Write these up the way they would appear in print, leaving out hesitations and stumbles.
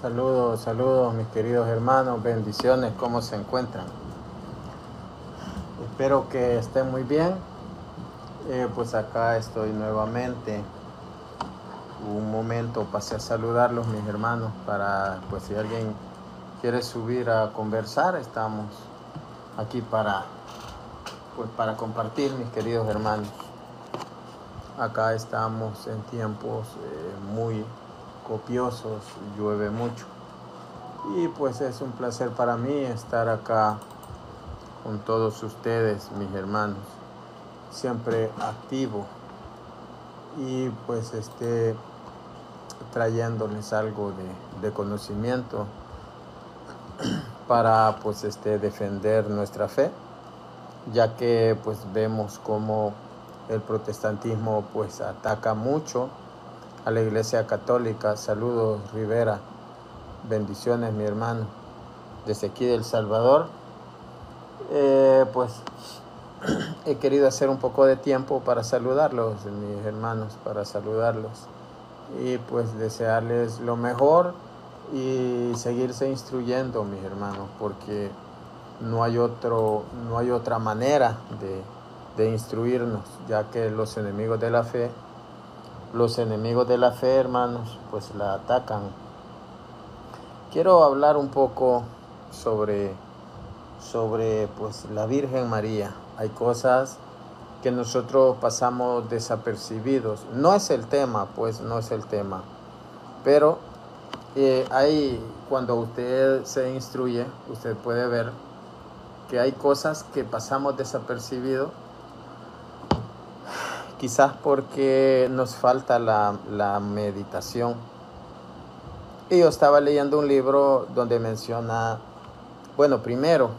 Saludos, saludos mis queridos hermanos, bendiciones, ¿cómo se encuentran? Espero que estén muy bien. Pues acá estoy nuevamente. Un momento pasé a saludarlos mis hermanos para, pues si alguien quiere subir a conversar, estamos aquí para compartir mis queridos hermanos. Acá estamos en tiempos muy copiosos, llueve mucho. Y pues es un placer para mí estar acá con todos ustedes, mis hermanos, siempre activo y pues trayéndoles algo de conocimiento para pues defender nuestra fe, ya que pues vemos como el protestantismo pues ataca mucho a la Iglesia Católica. Saludos, Rivera, bendiciones, mi hermano, desde aquí de El Salvador. Pues he querido hacer un poco de tiempo para saludarlos, mis hermanos, para saludarlos y pues desearles lo mejor y seguirse instruyendo, mis hermanos, porque no hay otra manera de instruirnos, ya que los enemigos de la fe, hermanos, pues la atacan. Quiero hablar un poco sobre pues la Virgen María. Hay cosas que nosotros pasamos desapercibidos. No es el tema, pero cuando usted se instruye, usted puede ver que hay cosas que pasamos desapercibidos, quizás porque nos falta la meditación. Y yo estaba leyendo un libro donde menciona, bueno, primero,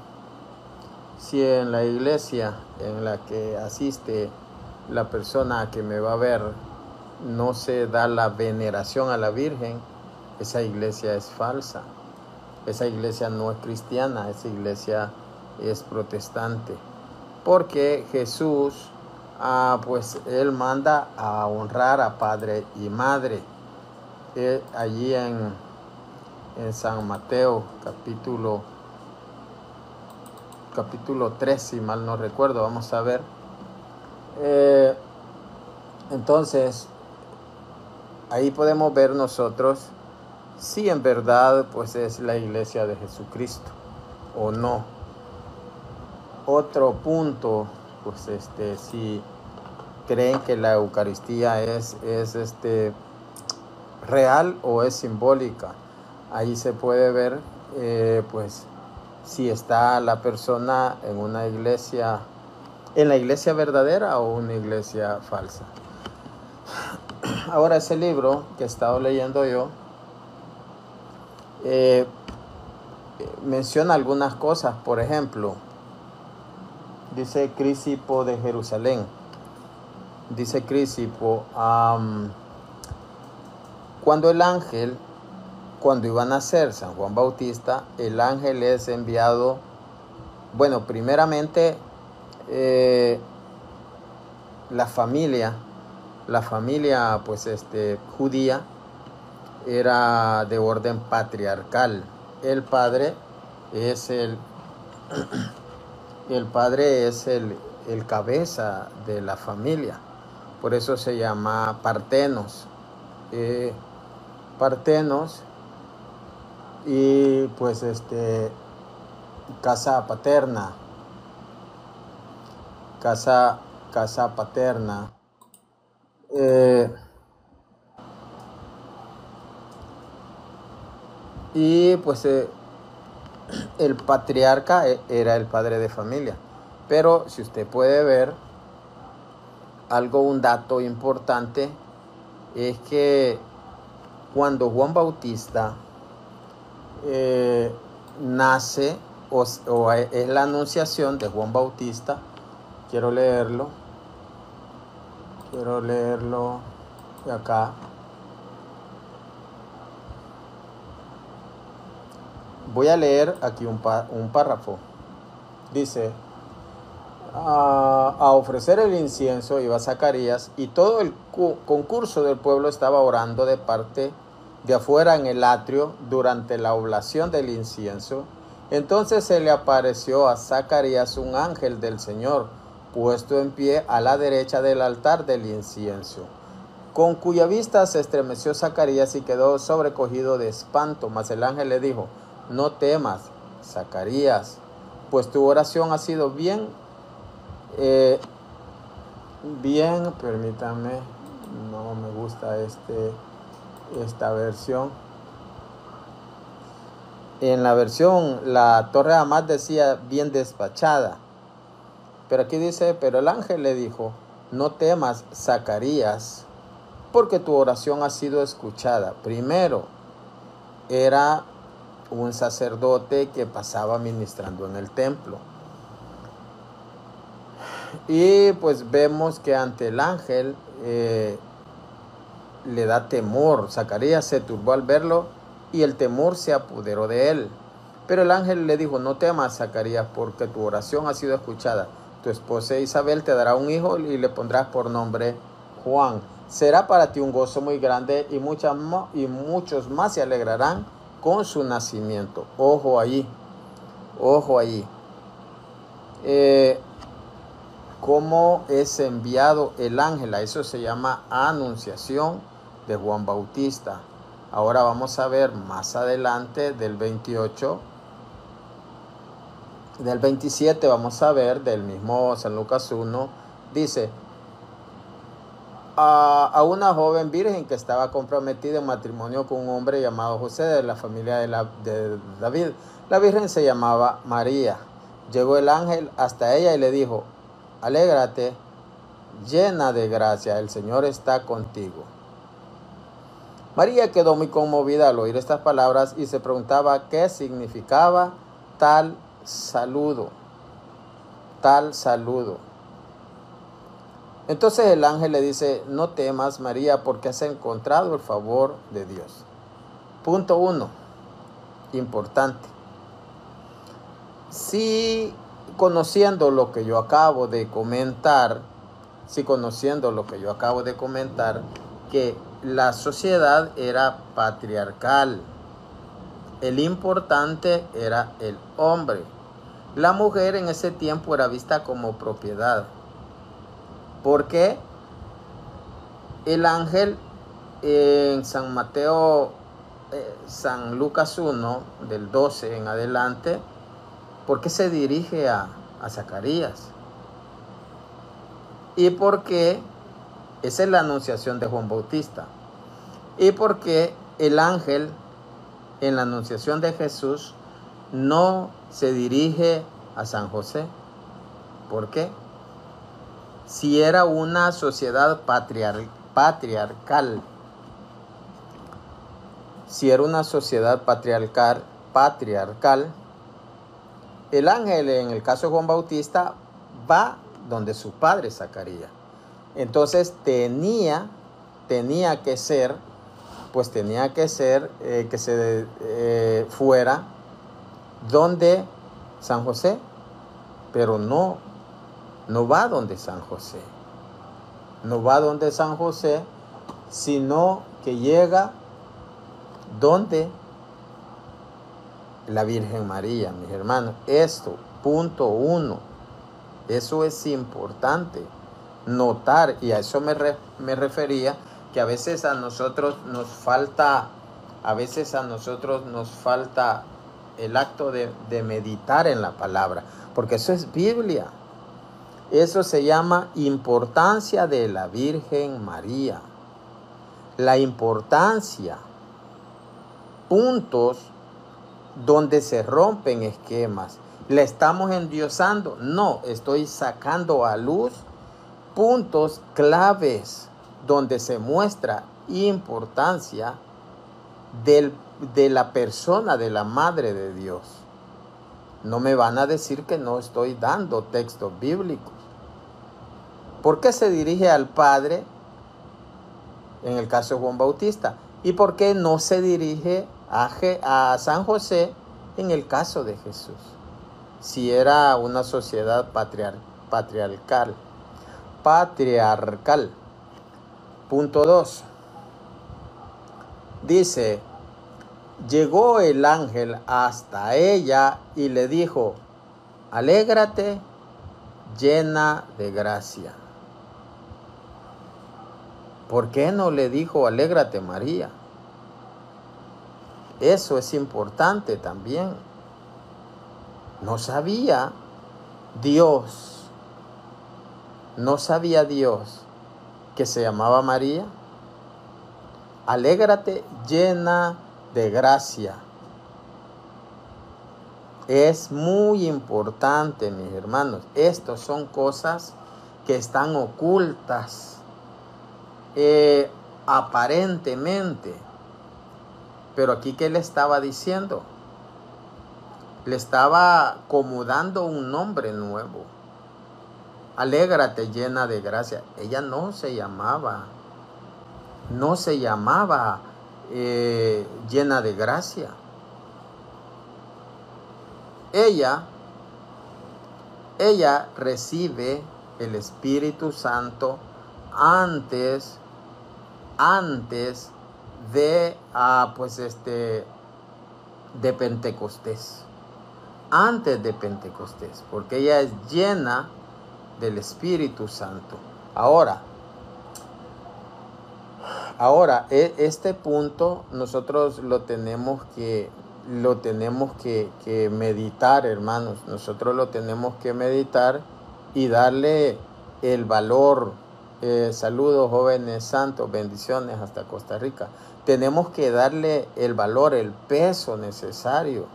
si en la iglesia en la que asiste la persona que me va a ver no se da la veneración a la Virgen, esa iglesia es falsa. Esa iglesia no es cristiana, esa iglesia es protestante. Porque Jesús, pues Él manda a honrar a padre y madre. Allí en San Mateo, capítulo 3, si mal no recuerdo, vamos a ver. Entonces, ahí podemos ver nosotros si en verdad pues es la iglesia de Jesucristo o no. Otro punto, pues si creen que la Eucaristía es real o es simbólica. Ahí se puede ver pues si está la persona en una iglesia, en la iglesia verdadera o una iglesia falsa. Ahora, ese libro que he estado leyendo yo menciona algunas cosas. Por ejemplo, dice Crisipo de Jerusalén, dice Crisipo, cuando iba a nacer San Juan Bautista, el ángel es enviado, bueno, primeramente la familia pues judía era de orden patriarcal. El padre es el cabeza de la familia, por eso se llama partenos. Y pues casa paterna. Y pues el patriarca era el padre de familia. Pero si usted puede ver un dato importante es que cuando Juan Bautista nace, o es la anunciación de Juan Bautista, quiero leerlo de acá. Voy a leer aquí un párrafo. Dice: a ofrecer el incienso iba Zacarías, y todo el concurso del pueblo estaba orando de parte de afuera en el atrio durante la oblación del incienso. Entonces se le apareció a Zacarías un ángel del Señor, puesto en pie a la derecha del altar del incienso, con cuya vista se estremeció Zacarías y quedó sobrecogido de espanto. Mas el ángel le dijo: no temas, Zacarías, pues tu oración ha sido permítame, no me gusta esta versión. En la versión, la Torre Hamad decía bien despachada. Pero aquí dice: pero el ángel le dijo: no temas, Zacarías, porque tu oración ha sido escuchada. Primero, era un sacerdote que pasaba ministrando en el templo. Y pues vemos que ante el ángel le da temor. Zacarías se turbó al verlo y el temor se apoderó de él. Pero el ángel le dijo: no temas, Zacarías, porque tu oración ha sido escuchada. Tu esposa Isabel te dará un hijo y le pondrás por nombre Juan. Será para ti un gozo muy grande y muchos más se alegrarán con su nacimiento. Ojo ahí, ojo ahí. ¿Cómo es enviado el ángel? A eso se llama anunciación de Juan Bautista. Ahora vamos a ver más adelante del 28, del 27 vamos a ver del mismo San Lucas 1, dice: a una joven virgen que estaba comprometida en matrimonio con un hombre llamado José, de la familia de David. La virgen se llamaba María. Llegó el ángel hasta ella y le dijo: alégrate, llena de gracia, el Señor está contigo. María quedó muy conmovida al oír estas palabras y se preguntaba qué significaba tal saludo. Entonces el ángel le dice: no temas, María, porque has encontrado el favor de Dios. Punto 1, importante. Si conociendo lo que yo acabo de comentar, que la sociedad era patriarcal, el importante era el hombre. La mujer en ese tiempo era vista como propiedad. Porque el ángel en San Lucas 1, del 12 en adelante, ¿por qué se dirige a Zacarías? ¿Y por qué? Esa es la anunciación de Juan Bautista. ¿Y por qué el ángel en la anunciación de Jesús no se dirige a San José? ¿Por qué? Si era una sociedad patriarcal, el ángel en el caso de Juan Bautista va donde su padre Zacarías. Entonces tenía que ser que se fuera donde San José, pero no va donde San José, sino que llega donde la Virgen María, mis hermanos. Esto, punto 1, eso es importante notar, y a eso me refería, que a veces a nosotros nos falta el acto de meditar en la palabra, porque eso es Biblia. Eso se llama importancia de la Virgen María. La importancia, puntos donde se rompen esquemas. ¿Le estamos endiosando? No, estoy sacando a luz puntos claves donde se muestra importancia de la persona de la Madre de Dios. No me van a decir que no estoy dando textos bíblicos. ¿Por qué se dirige al Padre en el caso de Juan Bautista? ¿Y por qué no se dirige a San José en el caso de Jesús? Si era una sociedad patriarcal. Punto 2. Dice, llegó el ángel hasta ella y le dijo, alégrate, llena de gracia. ¿Por qué no le dijo, alégrate, María? Eso es importante también. No sabía Dios que se llamaba María. Alégrate, llena de gracia. Es muy importante, mis hermanos. Estas son cosas que están ocultas aparentemente. Pero aquí, ¿qué le estaba diciendo? Le estaba como dando un nombre nuevo. Alégrate, llena de gracia. Ella no se llamaba llena de gracia. Ella recibe el Espíritu Santo antes de de Pentecostés. Antes de Pentecostés, porque ella es llena del Espíritu Santo. Ahora, este punto nosotros lo tenemos que meditar, hermanos. Nosotros lo tenemos que meditar y darle el valor. Saludos, jóvenes santos, bendiciones hasta Costa Rica. Tenemos que darle el valor, el peso necesario,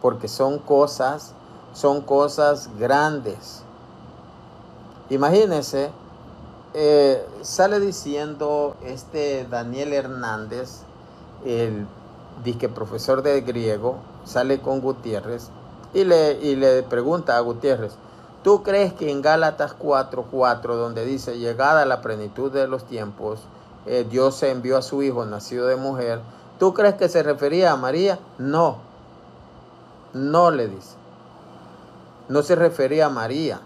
porque son cosas grandes. Imagínense, sale diciendo Daniel Hernández, el disque profesor de griego, sale con Gutiérrez y le pregunta a Gutiérrez, ¿tú crees que en Gálatas 4:4, donde dice, llegada a la plenitud de los tiempos, Dios envió a su hijo nacido de mujer, ¿tú crees que se refería a María? No, le dice. No se refería a María,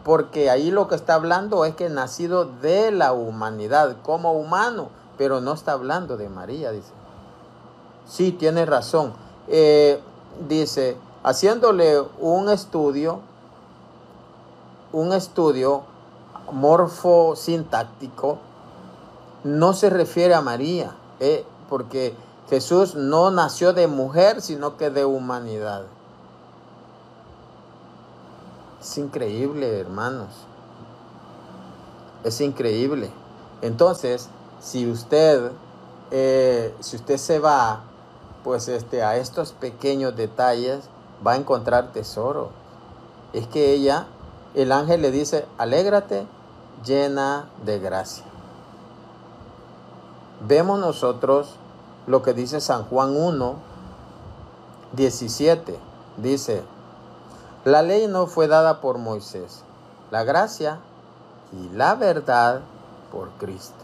porque ahí lo que está hablando es que nacido de la humanidad, como humano, pero no está hablando de María, dice. Sí, tiene razón. Dice, haciéndole un estudio morfosintáctico, no se refiere a María, porque Jesús no nació de mujer, sino que de humanidad. Es increíble, hermanos. Es increíble. Entonces, si usted se va, pues a estos pequeños detalles, va a encontrar tesoro. Es que el ángel le dice, alégrate, llena de gracia. Vemos nosotros lo que dice San Juan 1:17. Dice, la ley no fue dada por Moisés, la gracia y la verdad por Cristo.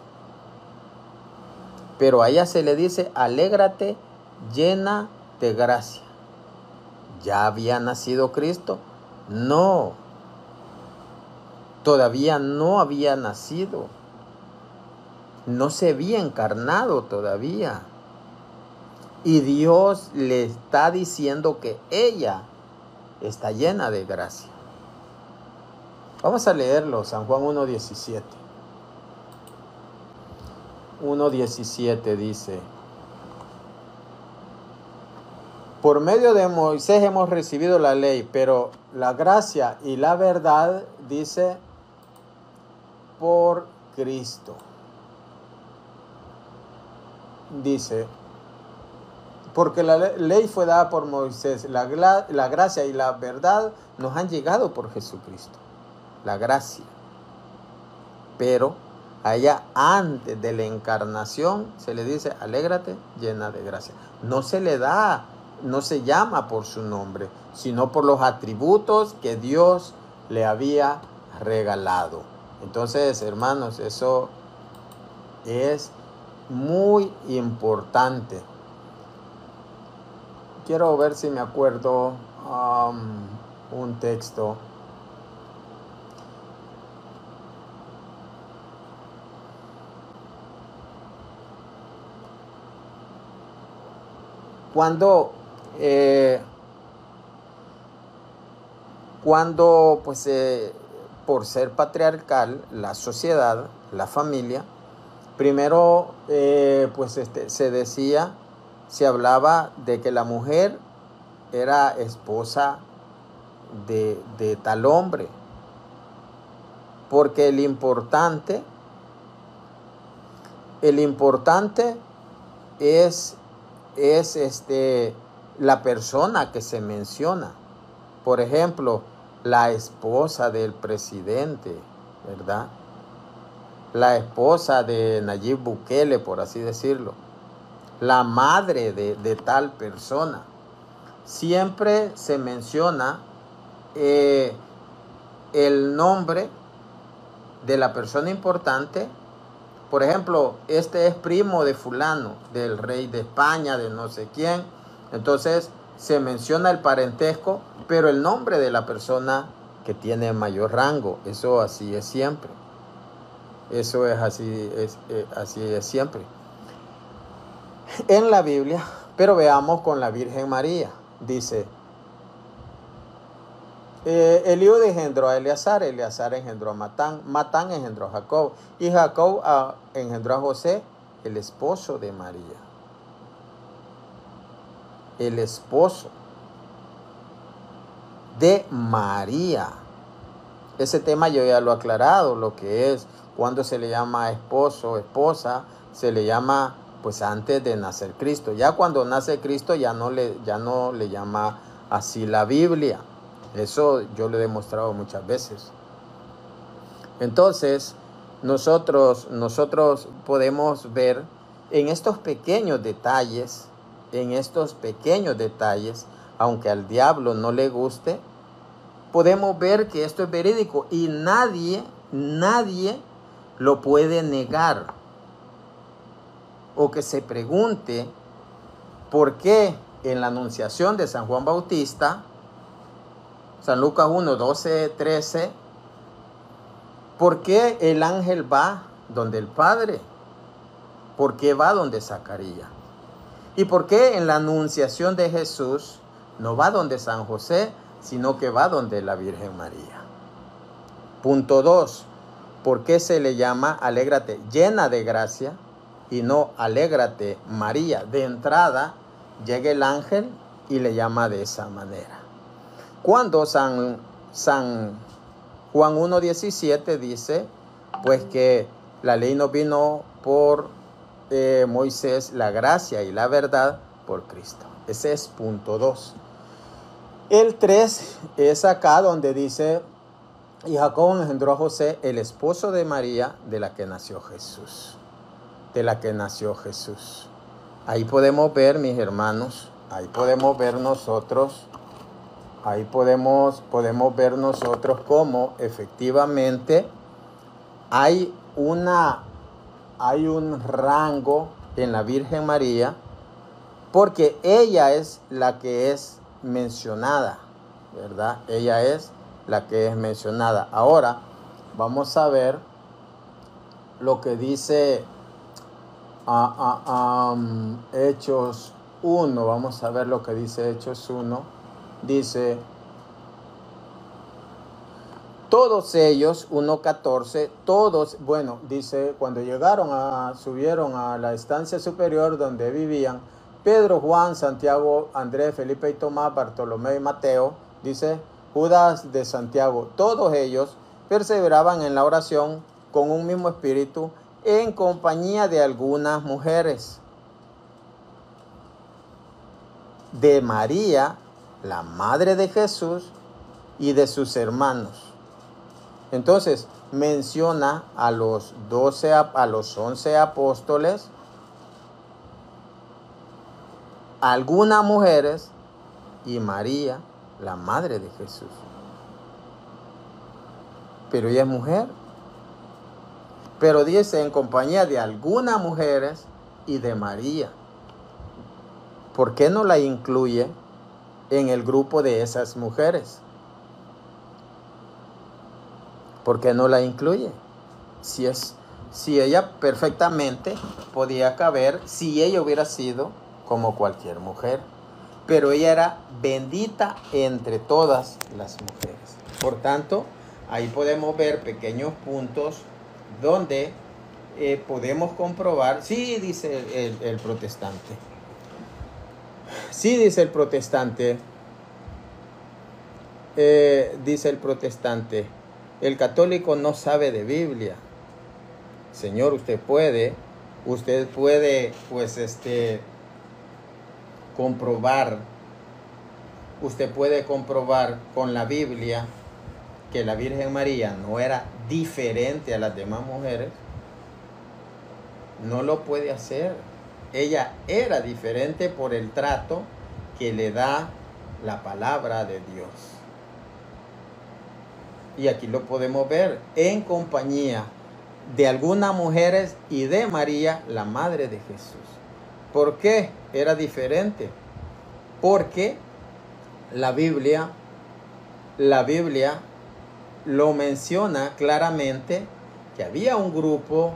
Pero a ella se le dice, alégrate, llena de gracia. ¿Ya había nacido Cristo? No, todavía no había nacido. No se había encarnado todavía. Y Dios le está diciendo que ella está llena de gracia. Vamos a leerlo, San Juan 1:17. 1:17 dice, por medio de Moisés hemos recibido la ley, pero la gracia y la verdad, dice, por Cristo. Dice, porque la ley fue dada por Moisés, la gracia y la verdad nos han llegado por Jesucristo. La gracia. Pero a ella antes de la encarnación se le dice, alégrate, llena de gracia. No se le da, no se llama por su nombre, sino por los atributos que Dios le había regalado. Entonces, hermanos, eso es muy importante. Quiero ver si me acuerdo un texto. Cuando, cuando pues, por ser patriarcal, la sociedad, la familia, primero, pues se decía, se hablaba de que la mujer era esposa de tal hombre, porque el importante es la persona que se menciona. Por ejemplo, la esposa del presidente, ¿verdad? La esposa de Nayib Bukele, por así decirlo. La madre de tal persona. Siempre se menciona el nombre de la persona importante. Por ejemplo, este es primo de fulano, del rey de España, de no sé quién. Entonces se menciona el parentesco, pero el nombre de la persona que tiene mayor rango. Eso así es siempre. Eso es así, así es siempre en la Biblia. Pero veamos con la Virgen María. Dice, Eliud engendró a Eleazar, Eleazar engendró a Matán, Matán engendró a Jacob, y Jacob engendró a José, el esposo de María. El esposo de María. Ese tema yo ya lo he aclarado, lo que es, cuando se le llama esposo, esposa, se le llama pues antes de nacer Cristo. Ya cuando nace Cristo ya no le llama así la Biblia. Eso yo lo he demostrado muchas veces. Entonces, nosotros podemos ver en estos pequeños detalles, aunque al diablo no le guste, podemos ver que esto es verídico y nadie lo puede negar. O que se pregunte por qué en la anunciación de San Juan Bautista, San Lucas 1, 12, 13, ¿por qué el ángel va donde el Padre? ¿Por qué va donde Zacarías? ¿Y por qué en la anunciación de Jesús no va donde San José, sino que va donde la Virgen María? Punto 2. ¿Por qué se le llama alégrate llena de gracia y no alégrate María? De entrada llega el ángel y le llama de esa manera. Cuando San Juan 1:17 dice, pues que la ley no vino por Moisés, la gracia y la verdad por Cristo. Ese es punto 2. El 3 es acá donde dice, y Jacob engendró a José, el esposo de María, de la que nació Jesús. De la que nació Jesús. Ahí podemos ver, mis hermanos, ahí podemos ver nosotros, ver nosotros cómo efectivamente hay un rango en la Virgen María, porque ella es la que es mencionada, ¿verdad? Ella es la que es mencionada. Ahora vamos a ver lo que dice Hechos 1. Vamos a ver lo que dice Hechos 1. Dice, todos ellos, 1:14, todos, bueno, dice, cuando subieron a la estancia superior donde vivían Pedro, Juan, Santiago, Andrés, Felipe y Tomás, Bartolomé y Mateo, dice, Judas de Santiago, todos ellos perseveraban en la oración con un mismo espíritu, en compañía de algunas mujeres, de María, la madre de Jesús, y de sus hermanos. Entonces menciona a los 11 apóstoles, algunas mujeres y María, la madre de Jesús. Pero ella es mujer. Pero dice en compañía de algunas mujeres y de María. ¿Por qué no la incluye en el grupo de esas mujeres? ¿Por qué no la incluye? Si ella perfectamente podía caber, si ella hubiera sido como cualquier mujer. Pero ella era bendita entre todas las mujeres. Por tanto, ahí podemos ver pequeños puntos donde podemos comprobar. Sí, dice el protestante. Sí, dice el protestante. Dice el protestante. El católico no sabe de Biblia. Señor, usted puede, pues, comprobar. Usted puede comprobar con la Biblia que la Virgen María no era diferente a las demás mujeres. No lo puede hacer. Ella era diferente por el trato que le da la palabra de Dios. Y aquí lo podemos ver en compañía de algunas mujeres y de María, la madre de Jesús. ¿Por qué era diferente? Porque la Biblia lo menciona claramente que había un grupo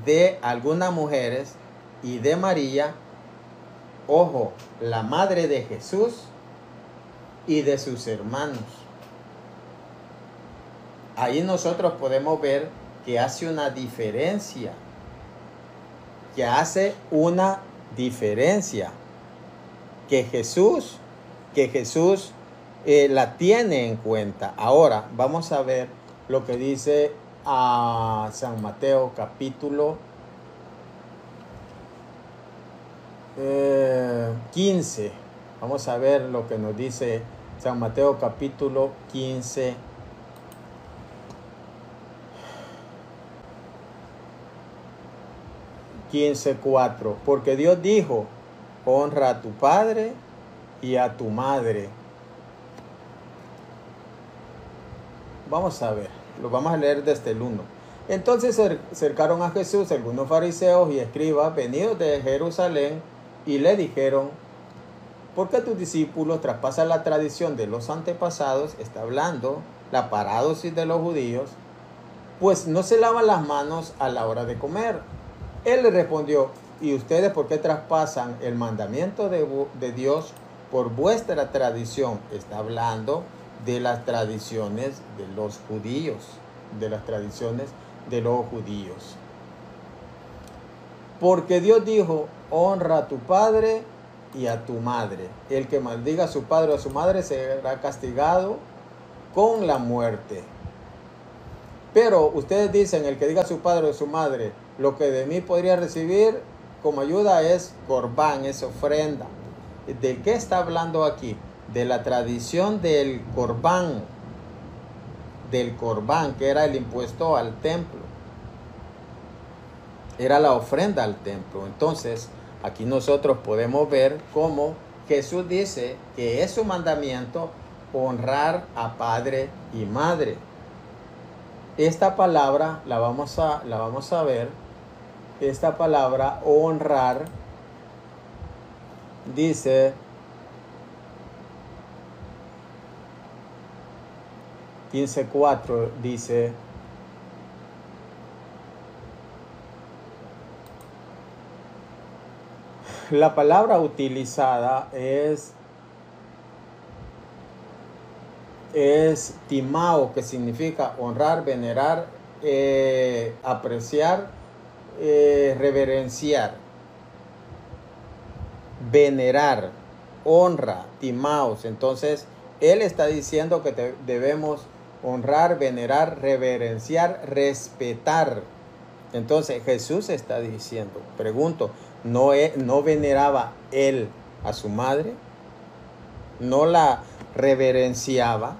de algunas mujeres y de María, ojo, la madre de Jesús y de sus hermanos. Ahí nosotros podemos ver que hace una diferencia, que Jesús la tiene en cuenta. Ahora vamos a ver lo que dice a San Mateo capítulo 15. Vamos a ver lo que nos dice San Mateo capítulo 15. Porque Dios dijo: honra a tu padre y a tu madre. Vamos a ver, lo vamos a leer desde el 1. Entonces se acercaron a Jesús algunos fariseos y escribas venidos de Jerusalén y le dijeron: ¿por qué tus discípulos traspasan la tradición de los antepasados? Está hablando la parádosis de los judíos, pues no se lavan las manos a la hora de comer. Él le respondió: ¿y ustedes por qué traspasan el mandamiento de Dios por vuestra tradición? Está hablando de las tradiciones de los judíos, Porque Dios dijo: honra a tu padre y a tu madre. El que maldiga a su padre o a su madre será castigado con la muerte. Pero ustedes dicen: el que diga a su padre o a su madre, lo que de mí podría recibir como ayuda es corbán, es ofrenda. ¿De qué está hablando aquí? De la tradición del corbán, que era el impuesto al templo. Era la ofrenda al templo. Entonces, aquí nosotros podemos ver cómo Jesús dice que es su mandamiento honrar a padre y madre. Esta palabra la vamos a ver. Esta palabra honrar dice 15:4, dice: la palabra utilizada es timao, que significa honrar, venerar, apreciar, reverenciar. Venerar, honra, timaos. Entonces, él está diciendo que debemos honrar, venerar, reverenciar, respetar. Entonces, Jesús está diciendo, pregunto, ¿no veneraba él a su madre? ¿No la reverenciaba?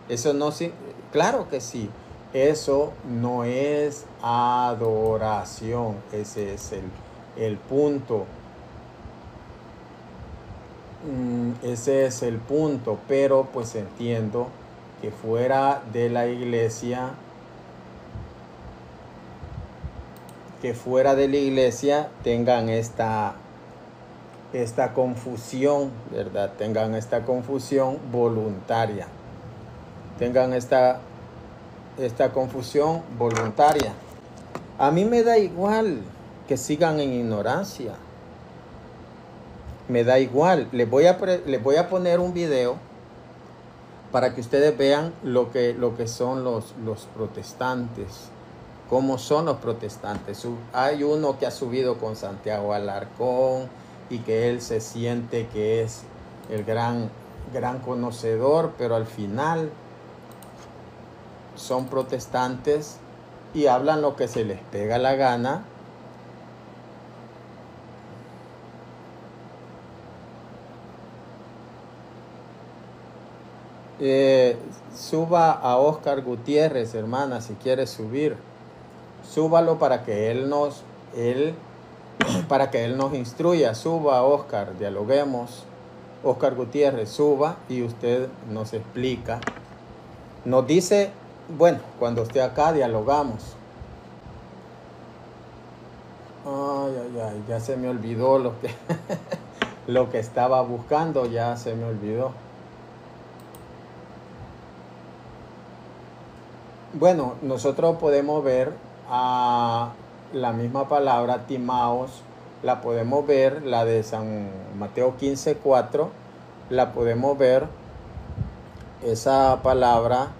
Eso no, sí, claro que sí. Eso no es adoración. Ese es el punto. Ese es el punto. Pero pues entiendo que fuera de la iglesia, tengan esta confusión, ¿verdad? Tengan esta confusión voluntaria. Esta confusión voluntaria. A mí me da igual que sigan en ignorancia. Me da igual. Les voy a poner un video para que ustedes vean lo que son los protestantes. Cómo son los protestantes. Hay uno que ha subido con Santiago Alarcón y que él se siente que es el gran conocedor, pero al final son protestantes y hablan lo que se les pega la gana. Suba a Oscar Gutiérrez, hermana, si quiere subir. Súbalo para que él nos instruya. Suba a Oscar, dialoguemos. Oscar Gutiérrez, suba y usted nos explica. Nos dice, bueno, cuando esté acá dialogamos. Ay, ya se me olvidó lo que estaba buscando, ya se me olvidó. Bueno, nosotros podemos ver a la misma palabra, timaos, la podemos ver, la de San Mateo 15:4, la podemos ver, esa palabra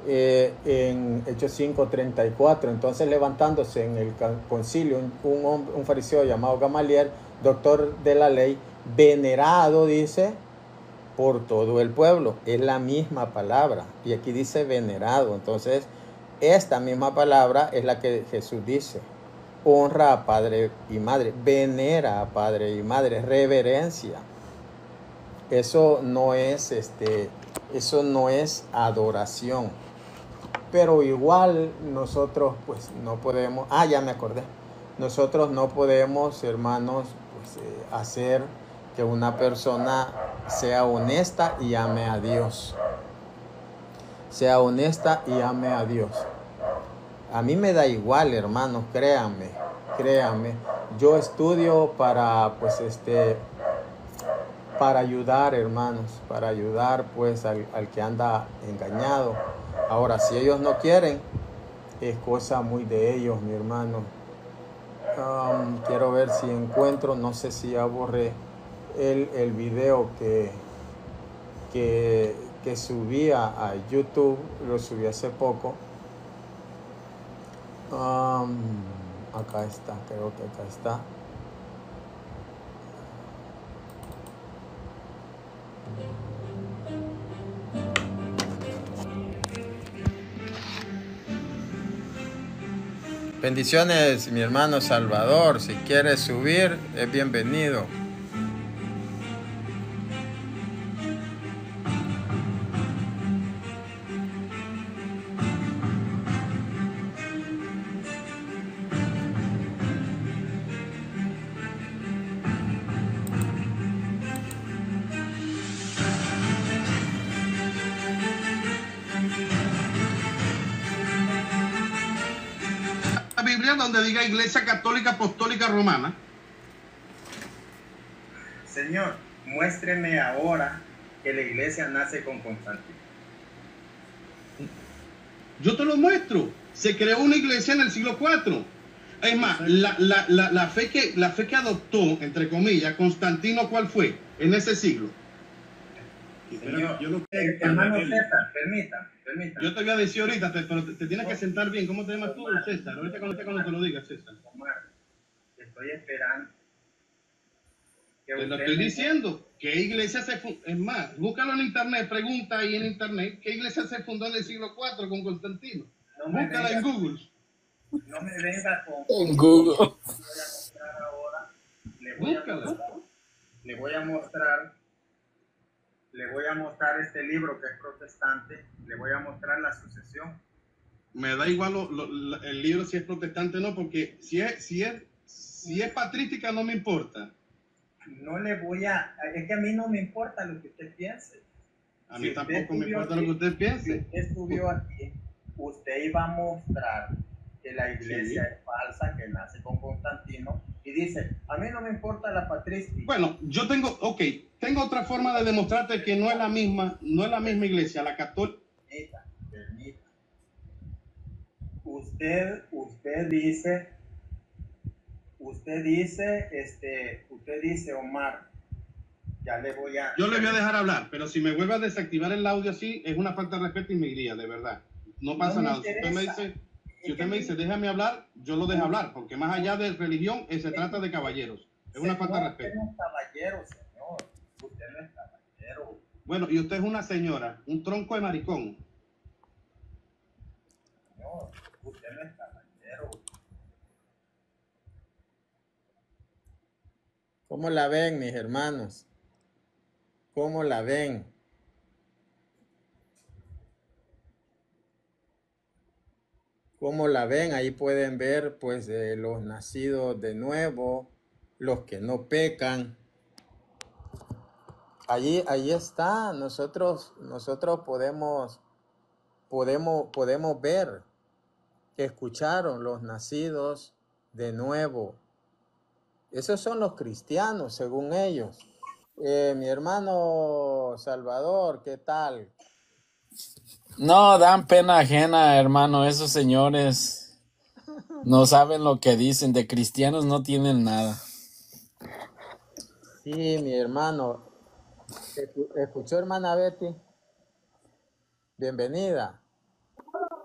en Hechos 5:34. Entonces, levantándose en el concilio un fariseo llamado Gamaliel, doctor de la ley, venerado, dice, por todo el pueblo. Es la misma palabra. Y aquí dice venerado. Entonces, esta misma palabra es la que Jesús dice. Honra a padre y madre. Venera a padre y madre. Reverencia. Eso no es adoración. Pero igual nosotros pues no podemos. Ya me acordé. Nosotros no podemos, hermanos, pues, hacer que una persona sea honesta y ame a Dios. Sea honesta y ame a Dios. A mí me da igual, hermanos, créanme. Yo estudio para, pues, para ayudar, hermanos, para ayudar, pues, al que anda engañado. Ahora, si ellos no quieren, es cosa muy de ellos, mi hermano. Quiero ver si encuentro, no sé si ya borré el video que subía a YouTube, lo subí hace poco. Acá está, creo que acá está. Bendiciones, mi hermano Salvador. Si quieres subir, es bienvenido. La Biblia donde diga Iglesia Católica Apostólica Romana. Señor, muéstreme ahora que la iglesia nace con Constantino. Yo te lo muestro. Se creó una iglesia en el siglo IV. Es más, la fe que adoptó, entre comillas, Constantino, ¿cuál fue en ese siglo? Señor, hermano César, permítame. Yo te voy a decir ahorita, pero te tienes que sentar bien. ¿Cómo te llamas tú, César? Ahorita cuando te lo digas, César. Estoy esperando. Te lo estoy diciendo. ¿Qué iglesia se fundó? Es más, búscalo en internet, pregunta ahí en internet. ¿Qué iglesia se fundó en el siglo IV con Constantino? Búscala en Google. No me venga con... En Google. Voy a mostrar ahora. Le voy a mostrar este libro que es protestante. Le voy a mostrar la sucesión. Me da igual el libro si es protestante o no, porque si es patrística no me importa. No le voy a... Es que a mí no me importa lo que usted piense. A mí tampoco me importa lo que usted piense. Si usted estudió aquí, usted iba a mostrar que la iglesia es falsa, que nace con Constantino, y dice, a mí no me importa la patrística. Bueno, yo tengo otra forma de demostrarte que no es la misma iglesia, la católica. Permita. Usted dice usted dice, Omar, ya le voy a... Yo le voy a dejar hablar, pero si me vuelve a desactivar el audio así, es una falta de respeto y me iría, de verdad. No pasa No me nada. Si usted me dice, déjame hablar, yo lo dejo hablar, porque más allá de religión, se trata de caballeros. Es una falta de respeto. Usted no es caballero, señor. Usted no es caballero. Bueno, y usted es una señora, un tronco de maricón. Señor, usted no es caballero. ¿Cómo la ven, mis hermanos? ¿Cómo la ven? ¿Cómo la ven? Ahí pueden ver pues los nacidos de nuevo, los que no pecan. Ahí está. Nosotros podemos ver que escucharon los nacidos de nuevo. Esos son los cristianos, según ellos. Mi hermano Salvador, ¿qué tal? No, dan pena ajena, hermano. Esos señores no saben lo que dicen. De cristianos no tienen nada. Sí, mi hermano. ¿Escuchó, hermana Betty? Bienvenida.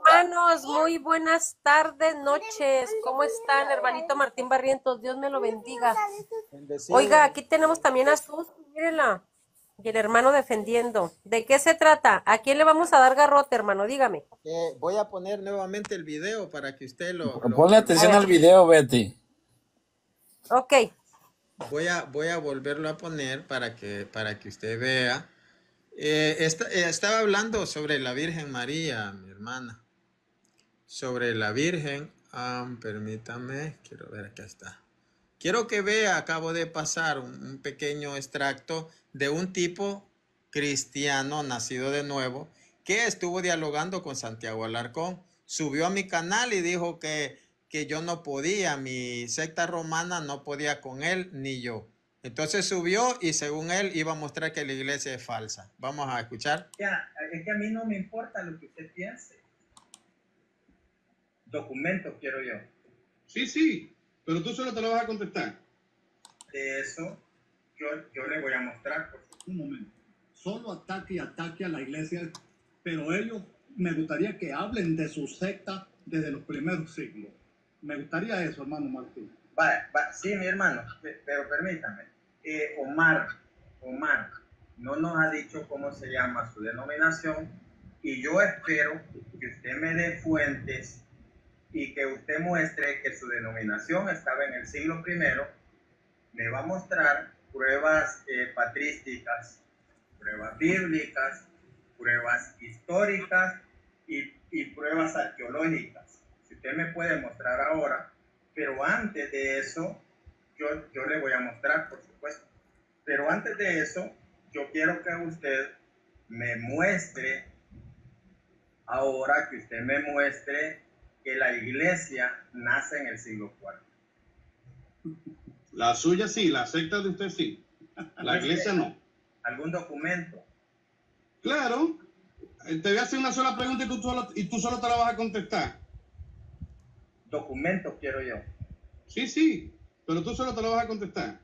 Hermanos, muy buenas tardes, noches. ¿Cómo están, hermanito Martín Barrientos? Dios me lo bendiga. Bendecido. Oiga, aquí tenemos también a Sus, mírenla. Y el hermano defendiendo. ¿De qué se trata? ¿A quién le vamos a dar garrote, hermano? Dígame. Voy a poner nuevamente el video para que usted lo Ponle atención al video, Betty. Ok. Voy a volverlo a poner para que usted vea. Estaba hablando sobre la Virgen María, mi hermana. Sobre la Virgen. Permítame, quiero ver, acá está. Quiero que vea, acabo de pasar un pequeño extracto de un tipo cristiano nacido de nuevo que estuvo dialogando con Santiago Alarcón. Subió a mi canal y dijo que yo no podía, mi secta romana no podía con él ni yo. Entonces subió y según él iba a mostrar que la iglesia es falsa. Vamos a escuchar. Ya, es que a mí no me importa lo que usted piense. Documentos quiero yo. Sí, pero tú solo te lo vas a contestar. De eso yo le voy a mostrar. Un momento. Solo ataque a la iglesia, pero ellos me gustaría que hablen de su secta desde los primeros siglos. Me gustaría eso, hermano Martín. Sí, mi hermano, pero permítame. Omar no nos ha dicho cómo se llama su denominación y yo espero que usted me dé fuentes y que usted muestre que su denominación estaba en el siglo I. Me va a mostrar pruebas patrísticas, pruebas bíblicas, pruebas históricas y pruebas arqueológicas. Si usted me puede mostrar ahora, pero antes de eso, yo le voy a mostrar, por supuesto. Pero antes de eso, yo quiero que usted me muestre, ahora que usted me muestre que la iglesia nace en el siglo IV. La suya sí, la secta de usted sí. La iglesia no. ¿Algún documento? Claro. Te voy a hacer una sola pregunta y tú solo te la vas a contestar. Documentos quiero yo. Sí, pero tú solo te lo vas a contestar.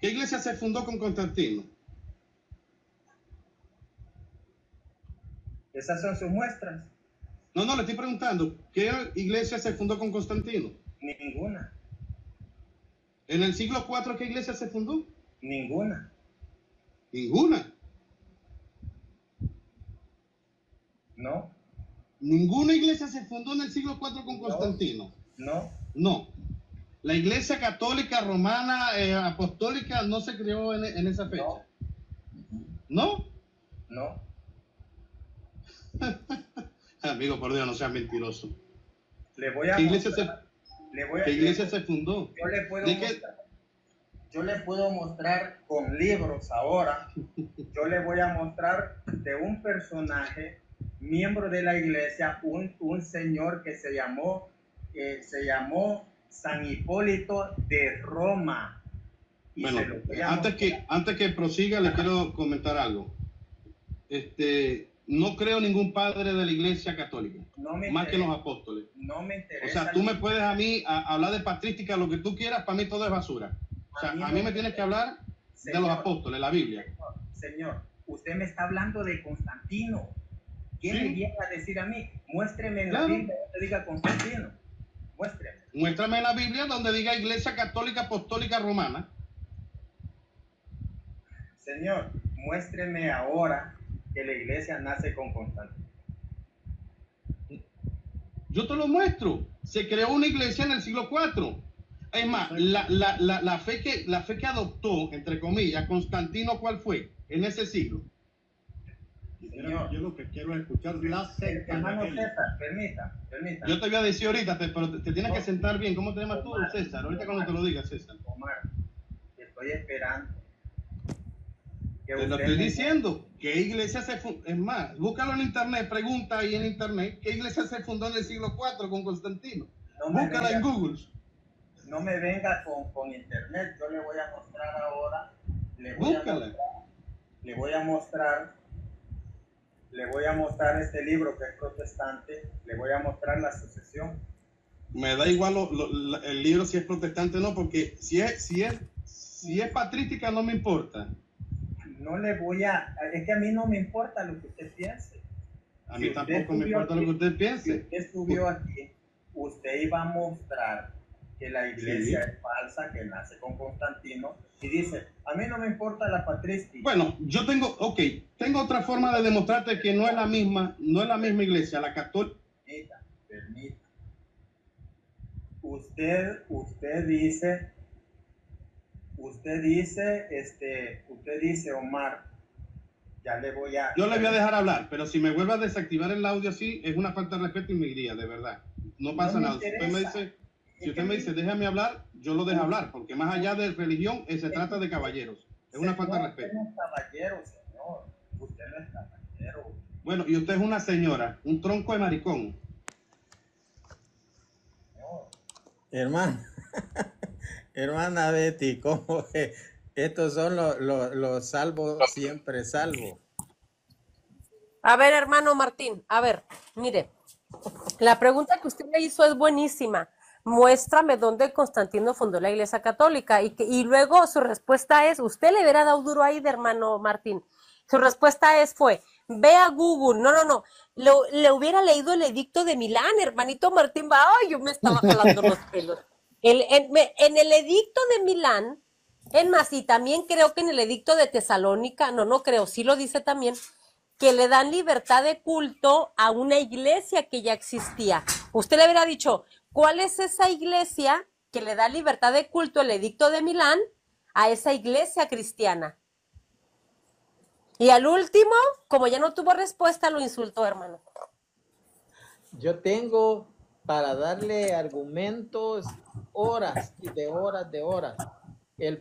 ¿Qué iglesia se fundó con Constantino? Esas son sus muestras. No, le estoy preguntando. ¿Qué iglesia se fundó con Constantino? Ninguna. ¿En el siglo IV qué iglesia se fundó? Ninguna. ¿Ninguna? No. ¿Ninguna iglesia se fundó en el siglo IV con Constantino? No. La iglesia católica romana apostólica no se creó en esa fecha. ¿No? No. Amigo, por Dios, no seas mentiroso. ¿Qué iglesia se fundó? Yo le puedo mostrar con libros ahora. Yo le voy a mostrar de un personaje, miembro de la iglesia, un señor que se llamó San Hipólito de Roma. Bueno, antes que prosiga, le quiero comentar algo. no creo ningún padre de la Iglesia Católica, No me más que interesa. los apóstoles. No me O interesa. sea, tú me puedes a mí hablar de patrística, lo que tú quieras, para mí todo es basura. O sea, a mí me tienes que hablar de los apóstoles, la Biblia. Señor, usted me está hablando de Constantino. ¿Qué me viene a decir a mí? Muéstreme en la Biblia donde diga Constantino. Muéstreme. Muéstrame en la Biblia donde diga Iglesia Católica Apostólica Romana. Señor, muéstreme ahora que la iglesia nace con Constantino. Yo te lo muestro. Se creó una iglesia en el siglo IV. Es más, la fe que adoptó, entre comillas, Constantino, ¿cuál fue? En ese siglo. Señor, yo lo que quiero es escuchar la secta. Hermano César, permita. Yo te voy a decir ahorita, pero te tienes que sentar bien. ¿Cómo te llamas tú, César? Ahorita cuando te lo digas, César. Omar, estoy esperando. Te lo estoy diciendo. ¿Qué iglesia se fundó? Es más, búscalo en internet, pregunta ahí en internet, ¿qué iglesia se fundó en el siglo IV con Constantino? Búscala en Google. No me venga con internet, yo le voy a mostrar ahora. Le voy a mostrar este libro que es protestante, le voy a mostrar la sucesión. Me da igual el libro si es protestante o no, porque si es patrística no me importa. Es que a mí no me importa lo que usted piense. A mí tampoco me importa lo que usted piense. Si usted estuvo aquí, usted iba a mostrar que la iglesia es falsa, que nace con Constantino, y dice, a mí no me importa la patrística. Bueno, yo tengo otra forma de demostrarte que no es la misma iglesia, la católica. Permita. Usted dice, Omar, Yo le voy a dejar hablar, pero si me vuelve a desactivar el audio así, es una falta de respeto y me iría, de verdad. No pasa nada. Si usted me dice, déjame hablar, yo lo dejo hablar, porque más allá de religión, se trata de caballeros. Es una falta de respeto. Usted no es caballero, señor. Usted no es caballero. Bueno, y usted es una señora, un tronco de maricón. Hermana Betty, ¿cómo que estos son los salvos siempre salvos? A ver, hermano Martín, a ver, mire, la pregunta que usted me hizo es buenísima. Muéstrame dónde Constantino fundó la Iglesia Católica y luego su respuesta es, usted le hubiera dado duro ahí de hermano Martín. Su respuesta fue, ve a Google. No, le hubiera leído el edicto de Milán, hermanito Martín. Ay, yo me estaba jalando los pelos. En el edicto de Milán, en más, y también creo que en el edicto de Tesalónica, no creo, sí lo dice también, que le dan libertad de culto a una iglesia que ya existía. Usted le hubiera dicho, ¿cuál es esa iglesia que le da libertad de culto, el edicto de Milán, a esa iglesia cristiana? Y al último, como ya no tuvo respuesta, lo insultó, hermano. Yo tengo para darle argumentos horas y de horas.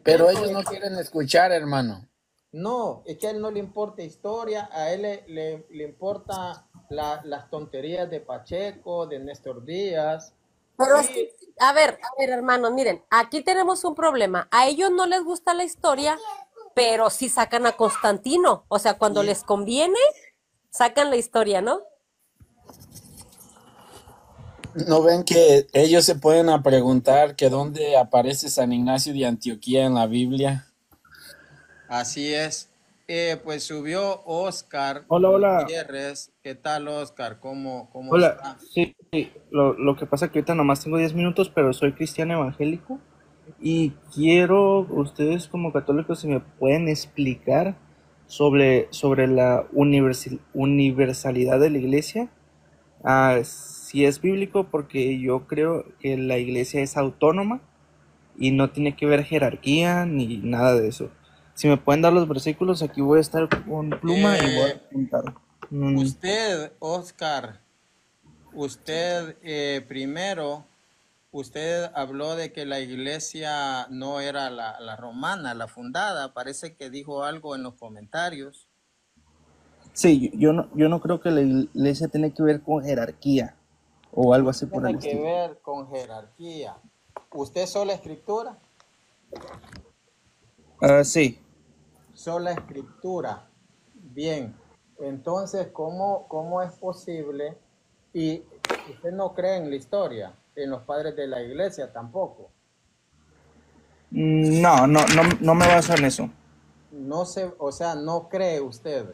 Pero ellos no quieren escuchar, hermano. No, es que a él no le importa historia, a él le importa las tonterías de Pacheco, de Néstor Díaz. Pero es que, a ver, hermanos, miren, aquí tenemos un problema. A ellos no les gusta la historia, pero sí sacan a Constantino. O sea, cuando les conviene, sacan la historia, ¿no? ¿No ven que ellos se pueden a preguntar que dónde aparece San Ignacio de Antioquía en la Biblia? Así es. Pues subió Oscar Hola. Gutiérrez. ¿Qué tal, Oscar? ¿Cómo Hola, está? sí. Lo que pasa es que ahorita nomás tengo 10 minutos, pero soy cristiano evangélico y quiero, ustedes como católicos, si me pueden explicar sobre la universalidad de la iglesia, si es bíblico, porque yo creo que la iglesia es autónoma y no tiene que ver jerarquía ni nada de eso. Si me pueden dar los versículos, aquí voy a estar con pluma y voy a apuntar. Usted, Oscar, primero, usted habló de que la iglesia no era la romana, la fundada. Parece que dijo algo en los comentarios. Sí, yo no creo que la iglesia tiene que ver con jerarquía o algo así por el estilo. Tiene que ver con jerarquía. ¿Usted sola escritura? Sí. Sola escritura. Bien. Entonces, ¿cómo es posible? Y usted no cree en la historia, en los padres de la iglesia tampoco. No me baso en eso. No se, o sea, no cree usted.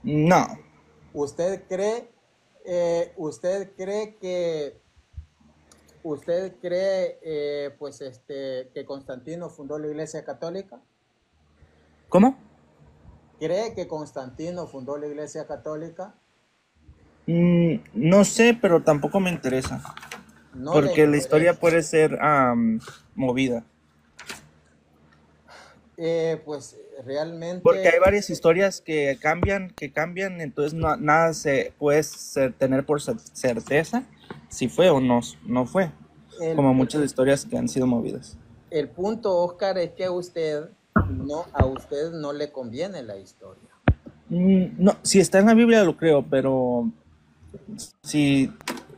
No. Usted cree pues que Constantino fundó la Iglesia Católica. ¿Cómo? ¿Cree que Constantino fundó la Iglesia Católica? No sé, pero tampoco me interesa. No porque la historia puede ser movida. Pues realmente. Porque hay varias historias que cambian, entonces nada se puede tener por certeza si fue o no fue. Como muchas historias que han sido movidas. El punto, Oscar, es que a usted no le conviene la historia. No, si está en la Biblia lo creo, pero si,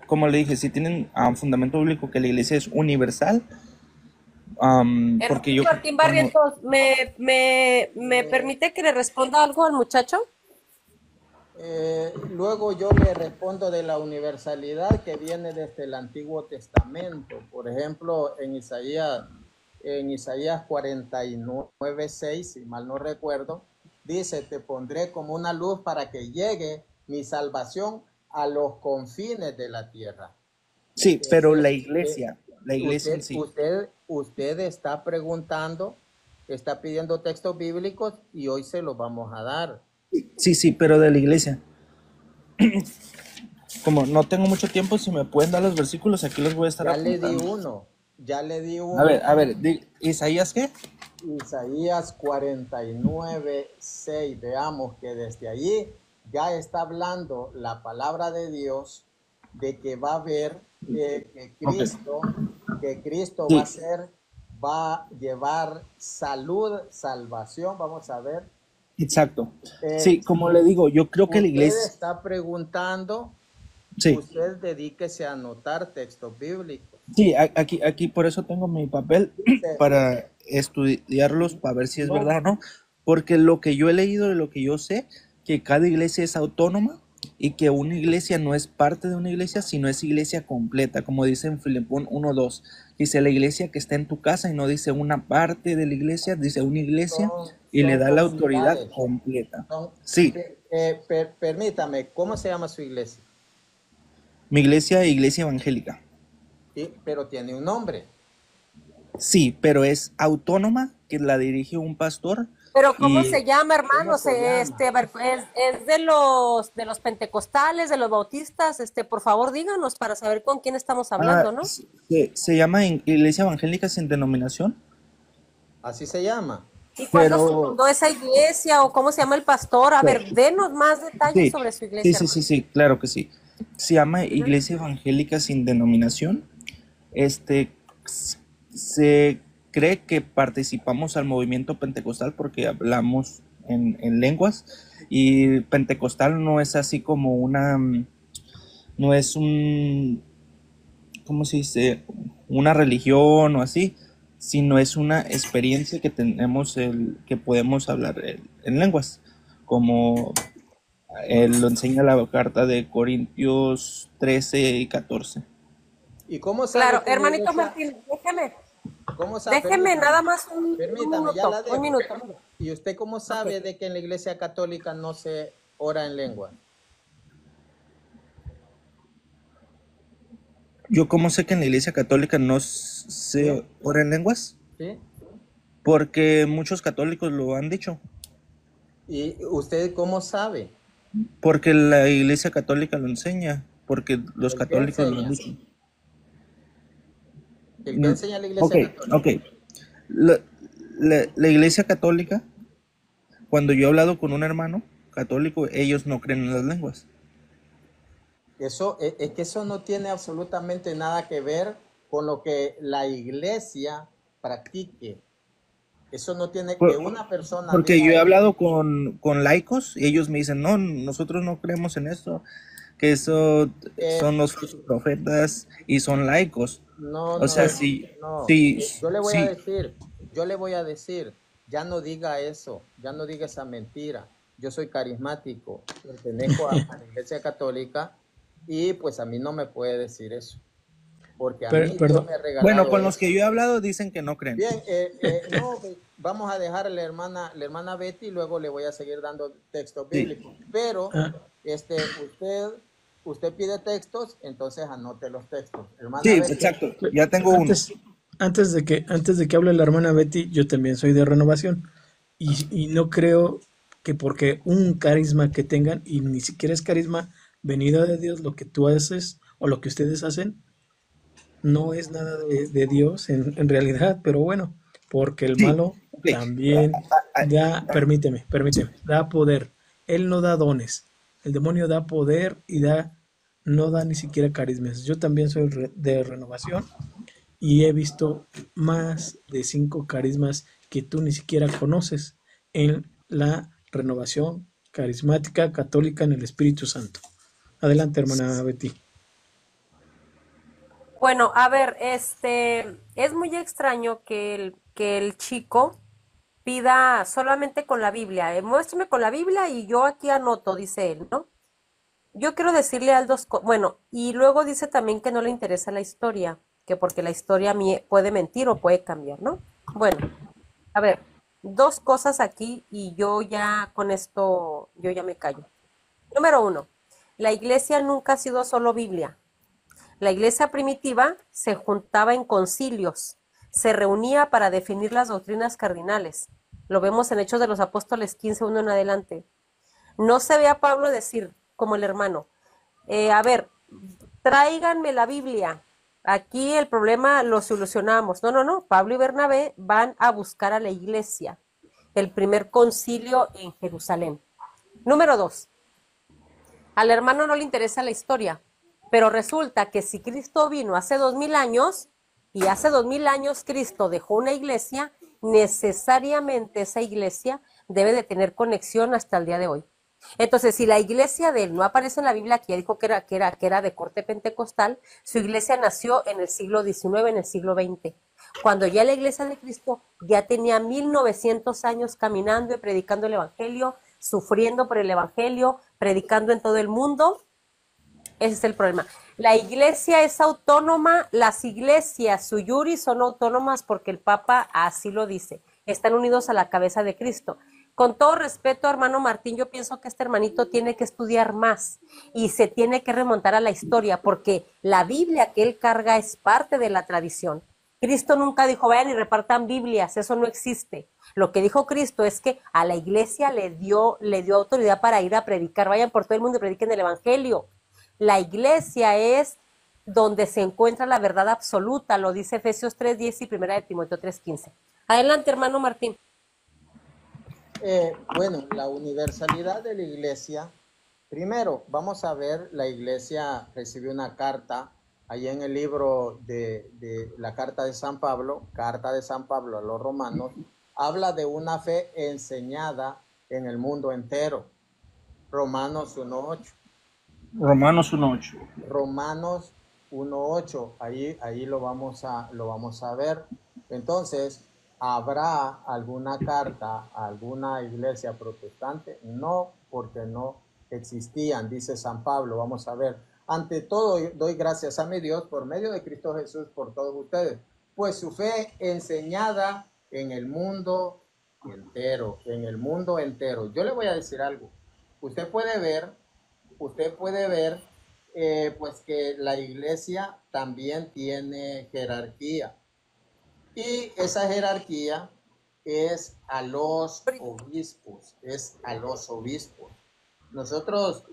como le dije, si tienen fundamento bíblico que la iglesia es universal, porque yo... Martín Barrientos, ¿me permite que le responda algo al muchacho? Luego yo le respondo de la universalidad que viene desde el Antiguo Testamento. Por ejemplo, en Isaías 49:6, si mal no recuerdo, dice: te pondré como una luz para que llegue mi salvación a los confines de la tierra. Sí, pero la iglesia en sí. Usted está preguntando, está pidiendo textos bíblicos y hoy se los vamos a dar. Sí, pero de la iglesia. Como no tengo mucho tiempo, si me pueden dar los versículos, aquí los voy a estar apuntando. Ya le di uno. A ver, ¿Isaías qué? Isaías 49:6. Veamos que desde allí ya está hablando la palabra de Dios de que va a haber que Cristo sí. va a llevar salvación. Vamos a ver. Exacto. Sí, como le digo, yo creo que la iglesia... Usted está preguntando, sí. Usted dedíquese a anotar textos bíblicos. Sí, aquí por eso tengo mi papel, para estudiarlos, para ver si es verdad o no, porque lo que yo he leído y lo que yo sé, que cada iglesia es autónoma y que una iglesia no es parte de una iglesia, sino es iglesia completa, como dice en Filemón 1:2. Dice la iglesia que está en tu casa y no dice una parte de la iglesia, dice una iglesia y le da la autoridad completa. Sí. Permítame, ¿cómo se llama su iglesia? Mi iglesia evangélica. Sí, pero tiene un nombre. Sí, pero es autónoma, que la dirige un pastor. Pero ¿cómo se llama, hermanos? ¿Es de los pentecostales, de los bautistas? Por favor, díganos para saber con quién estamos hablando, ¿no? Se llama Iglesia Evangélica Sin Denominación. Así se llama. ¿Y cuándo se fundó esa iglesia o cómo se llama el pastor? A ver, denos más detalles sobre su iglesia. Sí, claro que sí. Se llama Iglesia Evangélica Sin Denominación. Se cree que participamos al movimiento pentecostal porque hablamos en lenguas, y pentecostal no es así como no es ¿cómo se dice? Una religión o así, sino es una experiencia que tenemos, que podemos hablar en lenguas, como lo enseña la carta de Corintios 13:14. ¿Y cómo sabe? Claro, hermanito Martín, déjeme nada más un minuto. ¿Y usted cómo sabe de que en la iglesia católica no se ora en lengua? ¿Yo cómo sé que en la iglesia católica no se ora en lenguas? Sí. Porque muchos católicos lo han dicho. ¿Y usted cómo sabe? Porque la iglesia católica lo enseña, porque los católicos lo han dicho. ¿El que enseña la iglesia católica? Ok. La iglesia católica, cuando yo he hablado con un hermano católico, ellos no creen en las lenguas. Es que eso no tiene absolutamente nada que ver con lo que la iglesia practique. Eso no tiene que una persona... Porque yo he hablado con laicos y ellos me dicen, no, nosotros no creemos en eso, que eso son los profetas y son laicos. Yo le voy a decir, ya no diga eso, ya no diga esa mentira. yo soy carismático, pertenezco a la Iglesia Católica y pues a mí no me puede decir eso, porque a mí Dios Perdón. me ha Bueno, regalado con los eso. que yo he hablado dicen que no creen. Bien, no, vamos a dejar a la hermana Betty y luego le voy a seguir dando textos Sí. bíblicos. Pero Ah, usted pide textos, entonces anote los textos. Hermana Sí, Betty, exacto. Ya tengo uno. antes de que hable la hermana Betty, yo también soy de Renovación y no creo que porque un carisma que tengan, y ni siquiera es carisma venido de Dios, lo que tú haces o lo que ustedes hacen, no es nada de Dios en realidad, pero bueno, porque el Sí. malo Ok. también permíteme, da poder. Él no da dones. El demonio da poder y no da ni siquiera carismas. Yo también soy de Renovación y he visto más de 5 carismas que tú ni siquiera conoces en la Renovación Carismática Católica en el Espíritu Santo. Adelante, hermana Betty. Bueno, a ver, es muy extraño que el chico pida solamente con la Biblia. Muéstrame con la Biblia y yo aquí anoto, dice él, ¿no? Yo quiero decirle a Aldo, bueno, y luego dice también que no le interesa la historia, que porque la historia puede mentir o puede cambiar, ¿no? Bueno, a ver, dos cosas aquí y yo ya con esto, yo ya me callo. Número uno, la iglesia nunca ha sido solo Biblia. La iglesia primitiva se juntaba en concilios, se reunía para definir las doctrinas cardinales. Lo vemos en Hechos de los Apóstoles 15:1 en adelante. No se ve a Pablo decir, como el hermano, a ver, tráiganme la Biblia. Aquí el problema lo solucionamos. No, no, no. Pablo y Bernabé van a buscar a la iglesia. El primer concilio en Jerusalén. Número 2. Al hermano no le interesa la historia, pero resulta que si Cristo vino hace 2000 años y hace 2000 años Cristo dejó una iglesia, necesariamente esa iglesia debe de tener conexión hasta el día de hoy. Entonces, si la iglesia de él no aparece en la Biblia, que ya dijo que era de corte pentecostal, su iglesia nació en el siglo XIX, en el siglo XX, cuando ya la iglesia de Cristo ya tenía 1900 años caminando y predicando el evangelio, sufriendo por el evangelio, predicando en todo el mundo. Ese es el problema. La iglesia es autónoma, las iglesias suyuri son autónomas porque el Papa así lo dice. Están unidos a la cabeza de Cristo. Con todo respeto, hermano Martín, yo pienso que este hermanito tiene que estudiar más y se tiene que remontar a la historia porque la Biblia que él carga es parte de la tradición. Cristo nunca dijo, vayan y repartan Biblias, eso no existe. Lo que dijo Cristo es que a la iglesia le dio autoridad para ir a predicar, vayan por todo el mundo y prediquen el evangelio. La iglesia es donde se encuentra la verdad absoluta, lo dice Efesios 3:10 y 1 Timoteo 3:15. Adelante, hermano Martín. Bueno, la universalidad de la iglesia. Primero, vamos a ver, la iglesia recibió una carta, ahí en el libro de la carta de San Pablo a los romanos, habla de una fe enseñada en el mundo entero. Romanos 1:8. Romanos 1:8. Romanos 1:8, ahí lo vamos a ver. Entonces, ¿habrá alguna carta a alguna iglesia protestante? No, porque no existían, dice San Pablo. Vamos a ver. Ante todo, doy gracias a mi Dios por medio de Cristo Jesús por todos ustedes, pues su fe enseñada en el mundo entero, Yo le voy a decir algo. Usted puede ver pues que la iglesia también tiene jerarquía. Y esa jerarquía es a los obispos, Nosotros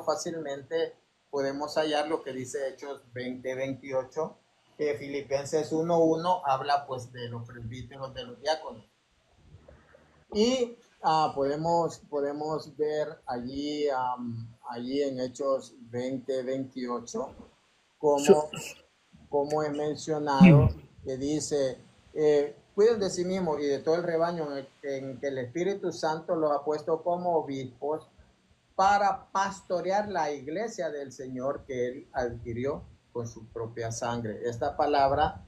fácilmente podemos hallar lo que dice Hechos 20:28, que Filipenses 1:1 habla pues de los presbíteros, de los diáconos. Y podemos ver allí en Hechos 20:28 como es mencionado, que dice, cuiden de sí mismos y de todo el rebaño en que el Espíritu Santo los ha puesto como obispos para pastorear la iglesia del Señor que él adquirió con su propia sangre. Esta palabra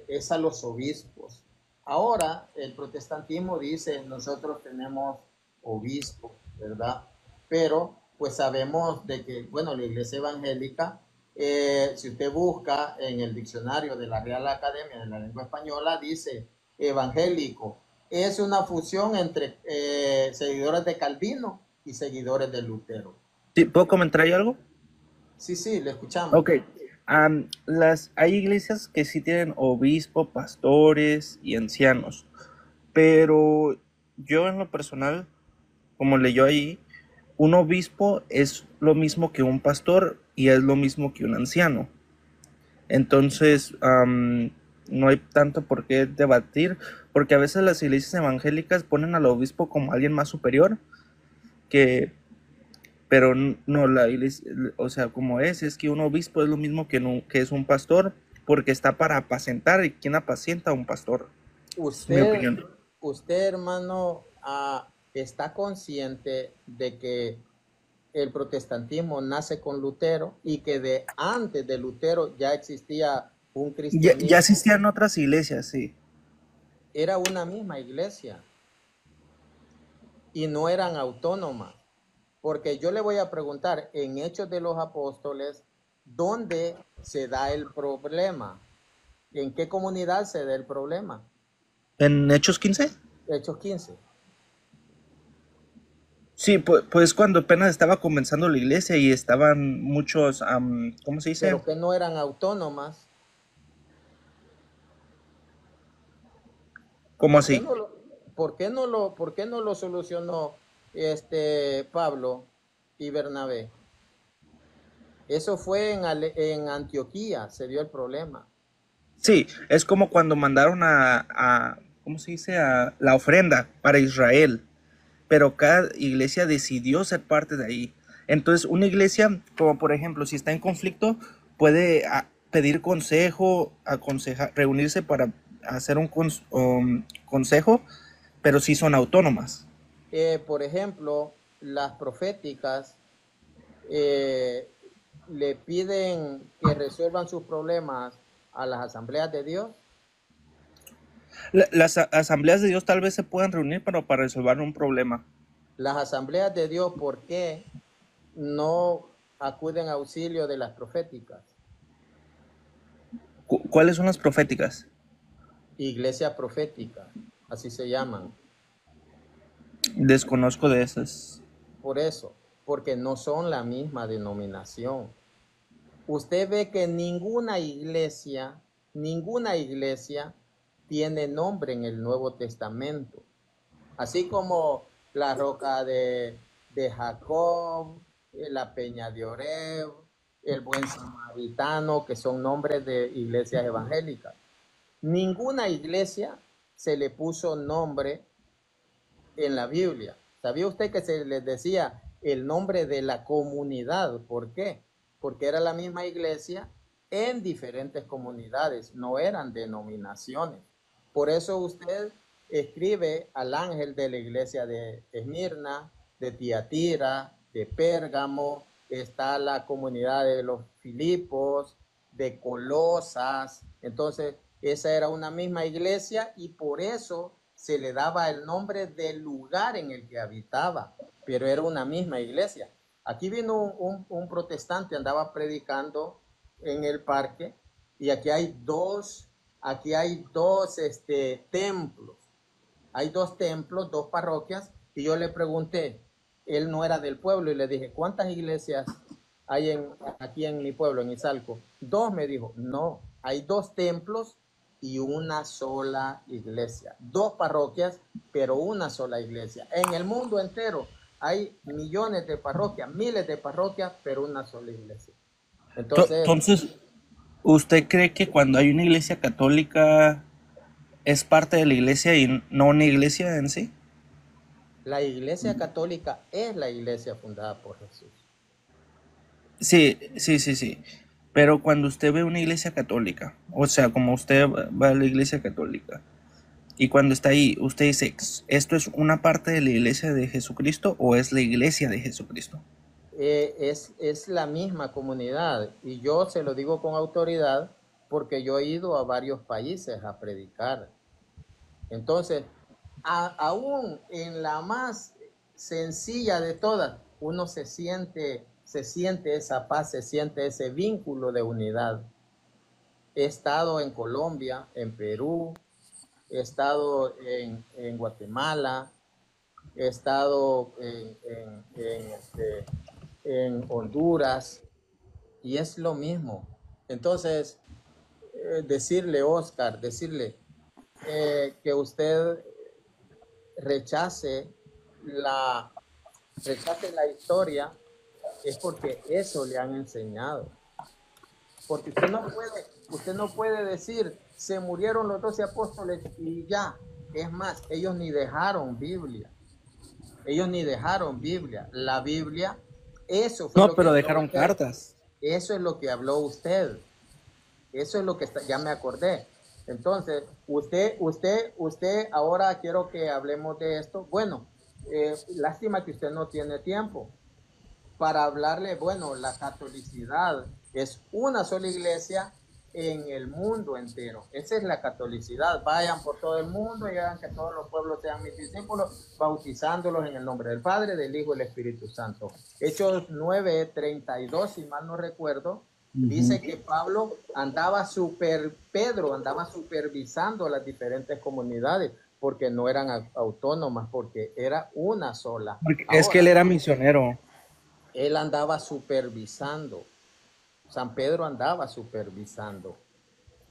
es a los obispos. Ahora el protestantismo dice, nosotros tenemos obispo, ¿verdad? Pero pues sabemos de que, bueno, la iglesia evangélica, si usted busca en el diccionario de la Real Academia de la Lengua Española, dice evangélico. Es una fusión entre seguidores de Calvino y seguidores de Lutero. ¿Sí, puedo comentar ahí algo? Sí, le escuchamos. Ok. Hay iglesias que sí tienen obispo, pastores y ancianos, pero yo en lo personal, como leyó ahí, un obispo es lo mismo que un pastor y es lo mismo que un anciano. Entonces, no hay tanto por qué debatir, porque a veces las iglesias evangélicas ponen al obispo como alguien más superior, pero no, la iglesia, o sea, como es que un obispo es lo mismo que es un pastor, porque está para apacentar, y ¿quién apacienta a un pastor? Es mi opinión. Usted, hermano, está consciente de que el protestantismo nace con Lutero y que de antes de Lutero ya existía un cristianismo. Ya existían otras iglesias, sí. Era una misma iglesia y no eran autónomas. Porque yo le voy a preguntar, en Hechos de los Apóstoles, ¿dónde se da el problema? ¿En qué comunidad se da el problema? ¿En Hechos 15? Hechos 15. Sí, pues cuando apenas estaba comenzando la iglesia y estaban muchos, ¿cómo se dice? Pero que no eran autónomas. ¿Cómo así? ¿Por qué no lo solucionó Pablo y Bernabé? Eso fue en Antioquía, se dio el problema. Sí, es como cuando mandaron ¿cómo se dice? A la ofrenda para Israel, pero cada iglesia decidió ser parte de ahí. Entonces, una iglesia, como por ejemplo, si está en conflicto, puede pedir consejo, reunirse para hacer un consejo, pero sí son autónomas. Por ejemplo, las proféticas le piden que resuelvan sus problemas a las asambleas de Dios. Las asambleas de Dios tal vez se puedan reunir para resolver un problema. Las asambleas de Dios, ¿por qué no acuden a auxilio de las proféticas? ¿Cuáles son las proféticas? Iglesia profética, así se llaman. Desconozco de esas. Por eso, porque no son la misma denominación. Usted ve que ninguna iglesia tiene nombre en el Nuevo Testamento. Así como la roca de Jacob, la peña de Oreb, el buen samaritano, que son nombres de iglesias evangélicas. Ninguna iglesia se le puso nombre en la Biblia. ¿Sabía usted que se les decía el nombre de la comunidad? ¿Por qué? Porque era la misma iglesia en diferentes comunidades, no eran denominaciones. Por eso usted escribe al ángel de la iglesia de Esmirna, de Tiatira, de Pérgamo, está la comunidad de los Filipos, de Colosas. Entonces, esa era una misma iglesia y por eso se le daba el nombre del lugar en el que habitaba, pero era una misma iglesia. Aquí vino un protestante, andaba predicando en el parque y aquí hay dos templos. Hay dos templos, dos parroquias y yo le pregunté, él no era del pueblo y le dije, ¿cuántas iglesias hay aquí en mi pueblo, en Izalco? Dos, me dijo. No, hay dos templos y una sola iglesia. Dos parroquias, pero una sola iglesia. En el mundo entero hay millones de parroquias, miles de parroquias, pero una sola iglesia. Entonces, ¿usted cree que cuando hay una iglesia católica es parte de la iglesia y no una iglesia en sí? La iglesia católica es la iglesia fundada por Jesús. Sí. Pero cuando usted ve una iglesia católica, o sea, como usted va a la iglesia católica, y cuando está ahí, usted dice, ¿esto es una parte de la iglesia de Jesucristo o es la iglesia de Jesucristo? Es la misma comunidad y yo se lo digo con autoridad porque yo he ido a varios países a predicar. Entonces, aún en la más sencilla de todas, uno se siente esa paz, se siente ese vínculo de unidad. He estado en Colombia, en Perú, he estado en Guatemala, he estado en Honduras, y es lo mismo. Entonces, decirle, Oscar, que usted rechace la historia, es porque eso le han enseñado. Porque usted no puede decir, se murieron los 12 apóstoles y ya. Es más, ellos ni dejaron Biblia. La Biblia, eso fue No, pero dejaron cartas. Eso es lo que habló usted. Eso es lo que ya me acordé. Entonces, usted, ahora quiero que hablemos de esto. Bueno, lástima que usted no tiene tiempo para hablarle. Bueno, la catolicidad es una sola iglesia en el mundo entero. Esa es la catolicidad. Vayan por todo el mundo y hagan que todos los pueblos sean mis discípulos, bautizándolos en el nombre del Padre, del Hijo y del Espíritu Santo. Hechos 9:32, si mal no recuerdo, dice que Pedro andaba supervisando las diferentes comunidades, porque no eran autónomas, porque era una sola. Es que él era misionero. Él andaba supervisando. San Pedro andaba supervisando.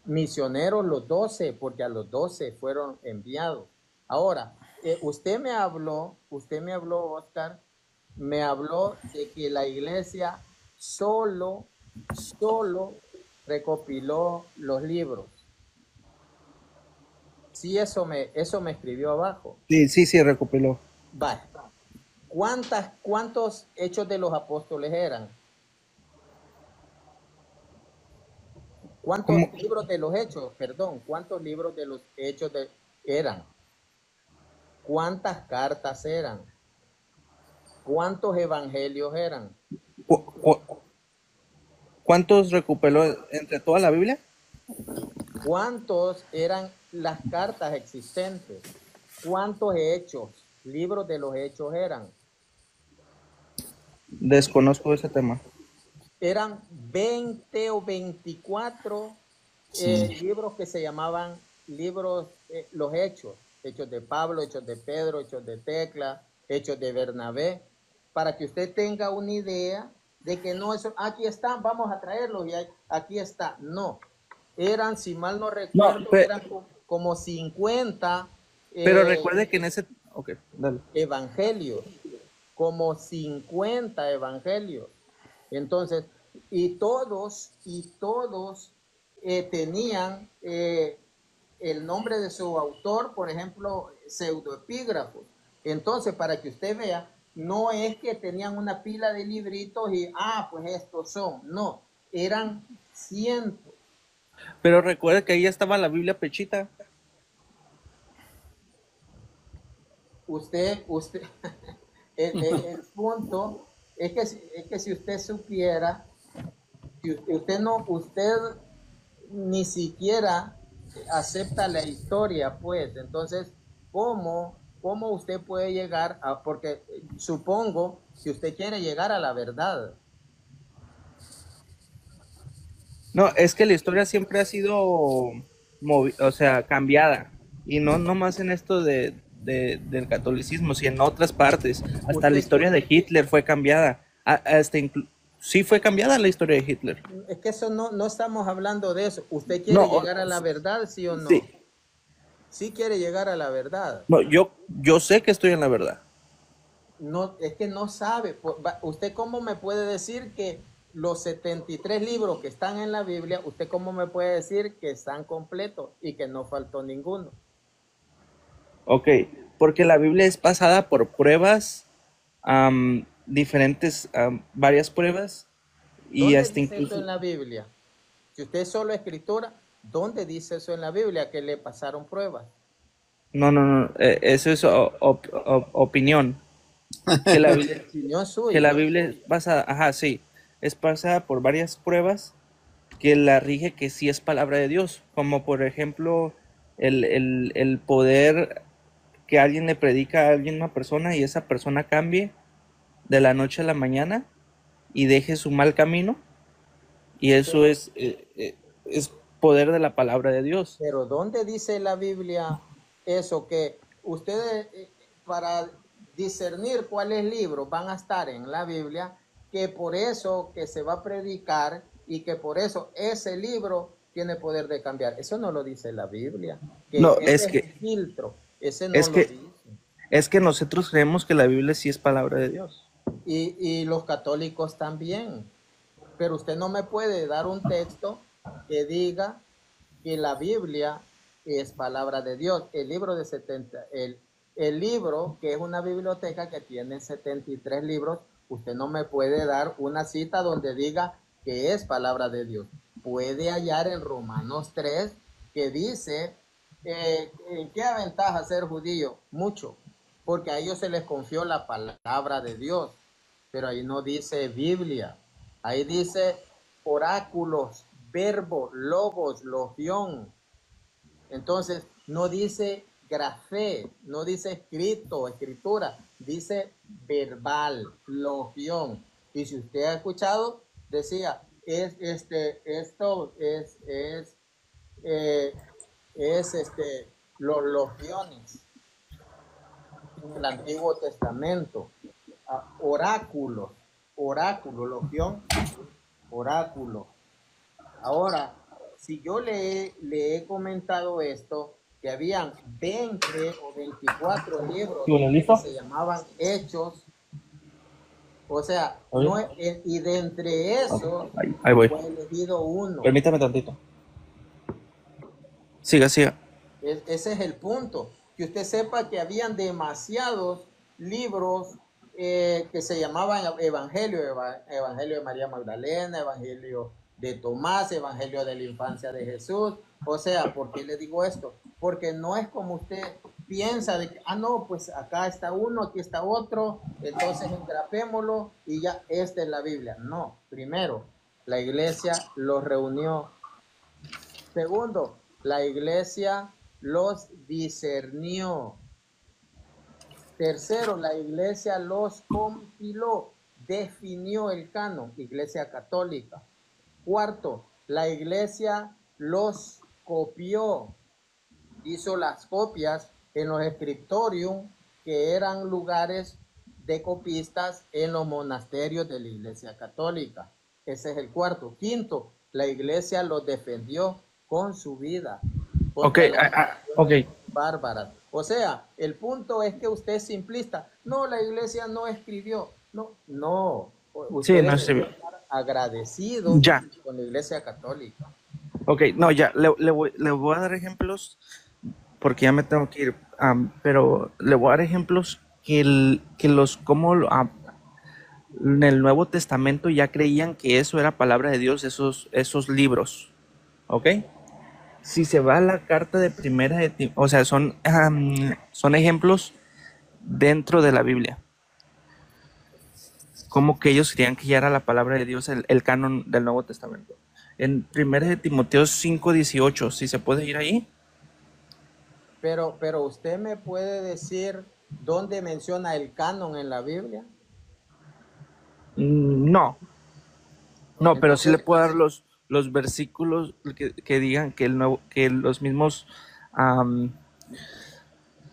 Misioneros los 12, porque a los 12 fueron enviados. Ahora, usted me habló, Oscar, me habló de que la iglesia solo recopiló los libros. Sí, eso me escribió abajo. Sí, recopiló. Vale. ¿Cuántos hechos de los apóstoles eran? ¿Cuántos libros de los hechos? Perdón, ¿cuántos libros de los hechos eran? ¿Cuántas cartas eran? ¿Cuántos evangelios eran? ¿Cuántos recopiló entre toda la Biblia? ¿Cuántos eran las cartas existentes? ¿Cuántos hechos, libros de los hechos eran? Desconozco ese tema. Eran 20 o 24 libros que se llamaban libros, los hechos de Pablo, hechos de Pedro, hechos de Tecla, hechos de Bernabé, para que usted tenga una idea de que no, eso, aquí están, vamos a traerlos y aquí está. No, eran, si mal no recuerdo, eran como 50. Pero recuerde que en ese... Okay, dale. Evangelios, como 50 evangelios. Entonces, y todos tenían el nombre de su autor, por ejemplo, pseudoepígrafos. Entonces, para que usted vea, no es que tenían una pila de libritos y, pues estos son. No, eran cientos. Pero recuerde que ahí estaba la Biblia pechita. Usted, el punto es que si usted supiera, usted ni siquiera acepta la historia, pues, entonces, ¿cómo usted puede llegar a, porque supongo que usted quiere llegar a la verdad? No, es que la historia siempre ha sido, cambiada, y no más en esto del catolicismo, sino en otras partes. Hasta la historia de Hitler fue cambiada. Sí fue cambiada la historia de Hitler. Es que eso no estamos hablando de eso. ¿Usted quiere llegar a la verdad, sí o no? Sí. Sí quiere llegar a la verdad. No, yo sé que estoy en la verdad. No, es que no sabe. ¿Usted cómo me puede decir que los 73 libros que están en la Biblia, usted cómo me puede decir que están completos y que no faltó ninguno? Ok, porque la Biblia es pasada por pruebas, diferentes, varias pruebas. Y ¿Dónde hasta dice incluso... eso en la Biblia? Si usted es solo escritora, ¿dónde dice eso en la Biblia que le pasaron pruebas? No, eso es opinión. Que la Biblia, opinión suya. Que la Biblia es pasada, es pasada por varias pruebas que la rige que sí es palabra de Dios, como por ejemplo el poder que alguien le predica a alguien, una persona, y esa persona cambie de la noche a la mañana y deje su mal camino, y eso es poder de la palabra de Dios. Pero ¿dónde dice la Biblia eso? Que ustedes para discernir cuáles libros van a estar en la Biblia, que por eso que se va a predicar y que por eso ese libro tiene poder de cambiar. Eso no lo dice la Biblia. Que No, ese es un filtro. Ese no es lo que, dice. es que nosotros creemos que la Biblia sí es palabra de Dios. Y los católicos también. Pero usted no me puede dar un texto que diga que la Biblia es palabra de Dios. El libro de 70, el libro que es una biblioteca que tiene 73 libros, usted no me puede dar una cita donde diga que es palabra de Dios. Puede hallar en Romanos 3 que dice, ¿qué aventaja ser judío? Mucho, porque a ellos se les confió la palabra de Dios, pero ahí no dice Biblia, ahí dice oráculos, verbo, logos, logión. Entonces, no dice grafé, no dice escrito, escritura, dice verbal, logión. Y si usted ha escuchado, decía, esto los logiones en el Antiguo Testamento, oráculos, logión, oráculo. Ahora, si yo le he comentado esto, que habían 20 o 24 libros que se llamaban Hechos, o sea, no, y de entre esos Ahí voy. fue elegido uno. Permítame tantito. Siga. Ese es el punto, que usted sepa que habían demasiados libros que se llamaban Evangelio de María Magdalena, Evangelio de Tomás, Evangelio de la infancia de Jesús. O sea, ¿por qué le digo esto? Porque no es como usted piensa de que, no, pues acá está uno, aquí está otro, entonces engrapémoslo y ya, esta es la Biblia. No, primero, la iglesia los reunió. Segundo, la iglesia los discernió. Tercero, la iglesia los compiló, definió el canon, iglesia católica. Cuarto, la iglesia los copió, hizo las copias en los scriptorium, que eran lugares de copistas en los monasterios de la iglesia católica. Ese es el cuarto. Quinto, la iglesia los defendió con su vida. Ok. Bárbaras. O sea, el punto es que usted es simplista. No, la iglesia no escribió. No. Usted debe estar agradecido con la iglesia católica. Ok, no, ya, le voy a dar ejemplos, porque ya me tengo que ir, pero le voy a dar ejemplos en el Nuevo Testamento ya creían que eso era palabra de Dios, esos libros, ¿ok? Si se va a la carta de Primera de Timoteo, o sea, son ejemplos dentro de la Biblia, como que ellos creían que ya era la palabra de Dios, el canon del Nuevo Testamento. En Primera de Timoteo 5:18, si se puede ir ahí. Pero usted me puede decir dónde menciona el canon en la Biblia. No, entonces, pero sí le puedo dar los versículos que digan que los mismos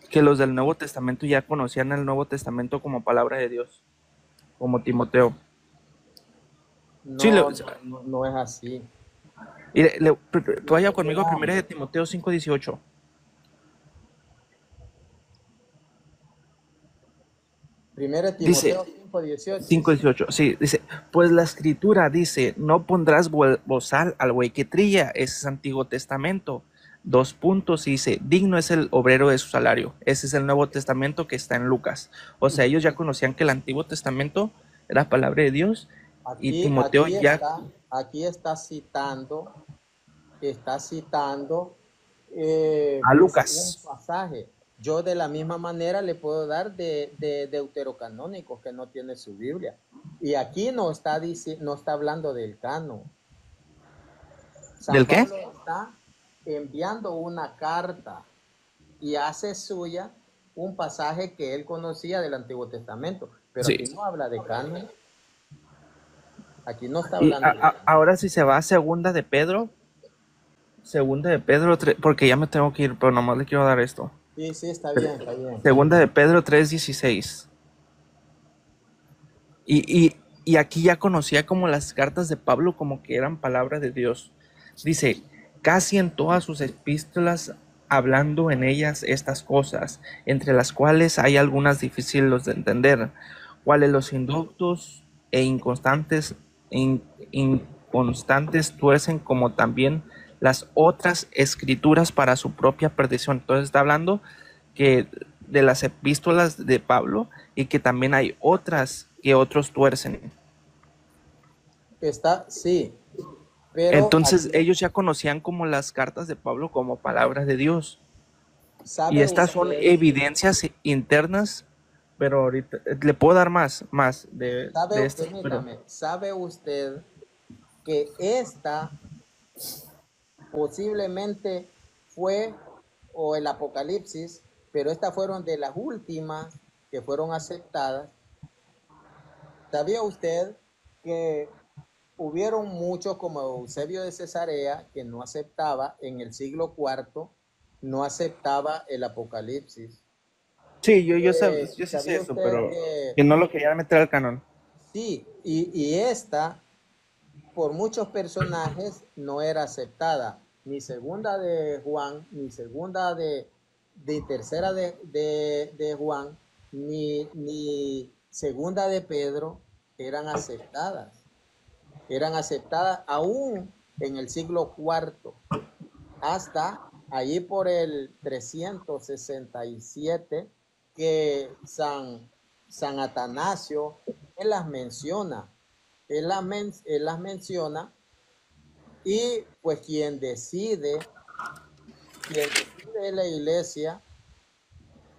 que los del Nuevo Testamento ya conocían el Nuevo Testamento como palabra de Dios, como Timoteo. No es así. Vaya conmigo a Primera de Timoteo 5:18. Primera de Timoteo 5:18, sí, dice, pues la escritura dice, no pondrás bozal al buey que trilla, ese es Antiguo Testamento. 2 puntos, y dice, digno es el obrero de su salario. Ese es el Nuevo Testamento que está en Lucas. O sea, ellos ya conocían que el Antiguo Testamento era palabra de Dios, y Timoteo aquí está citando a Lucas. Un pasaje. Yo de la misma manera le puedo dar de deuterocanónicos que no tiene su Biblia. Y aquí no está hablando del canon. ¿Del qué? Pablo está enviando una carta y hace suya un pasaje que él conocía del Antiguo Testamento, pero Sí. aquí no habla de canon. Aquí no está Y hablando de canon. ahora si se va a Segunda de Pedro 3, porque ya me tengo que ir, pero nomás le quiero dar esto. Sí, sí, está bien, está bien. Segunda de Pedro 3:16. Y aquí ya conocía como las cartas de Pablo como que eran palabra de Dios. Dice, casi en todas sus epístolas hablando en ellas estas cosas, entre las cuales hay algunas difíciles de entender, cuales los inductos e inconstantes tuercen como también las otras escrituras para su propia perdición. Entonces está hablando que de las epístolas de Pablo y que también hay otras que otros tuercen. Está, sí, pero Entonces aquí, ellos ya conocían como las cartas de Pablo como palabras de Dios. Y ¿sabe estas son usted, evidencias internas, pero ahorita le puedo dar más de estas. permítame, sabe usted que esta posiblemente fue, o el Apocalipsis, pero estas fueron de las últimas que fueron aceptadas? ¿Sabía usted que hubieron muchos como Eusebio de Cesarea que no aceptaba en el siglo IV, no aceptaba el Apocalipsis? Sí, yo sí sé ¿Sabía eso, usted pero que que no lo quería meter al canon. sí? Y esta, por muchos personajes, no era aceptada. Ni segunda de Juan, ni segunda de tercera de Juan, ni segunda de Pedro eran aceptadas. Eran aceptadas aún en el siglo IV, hasta allí por el 367 que San Atanasio, él las menciona, él las menciona, y pues quien decide es la iglesia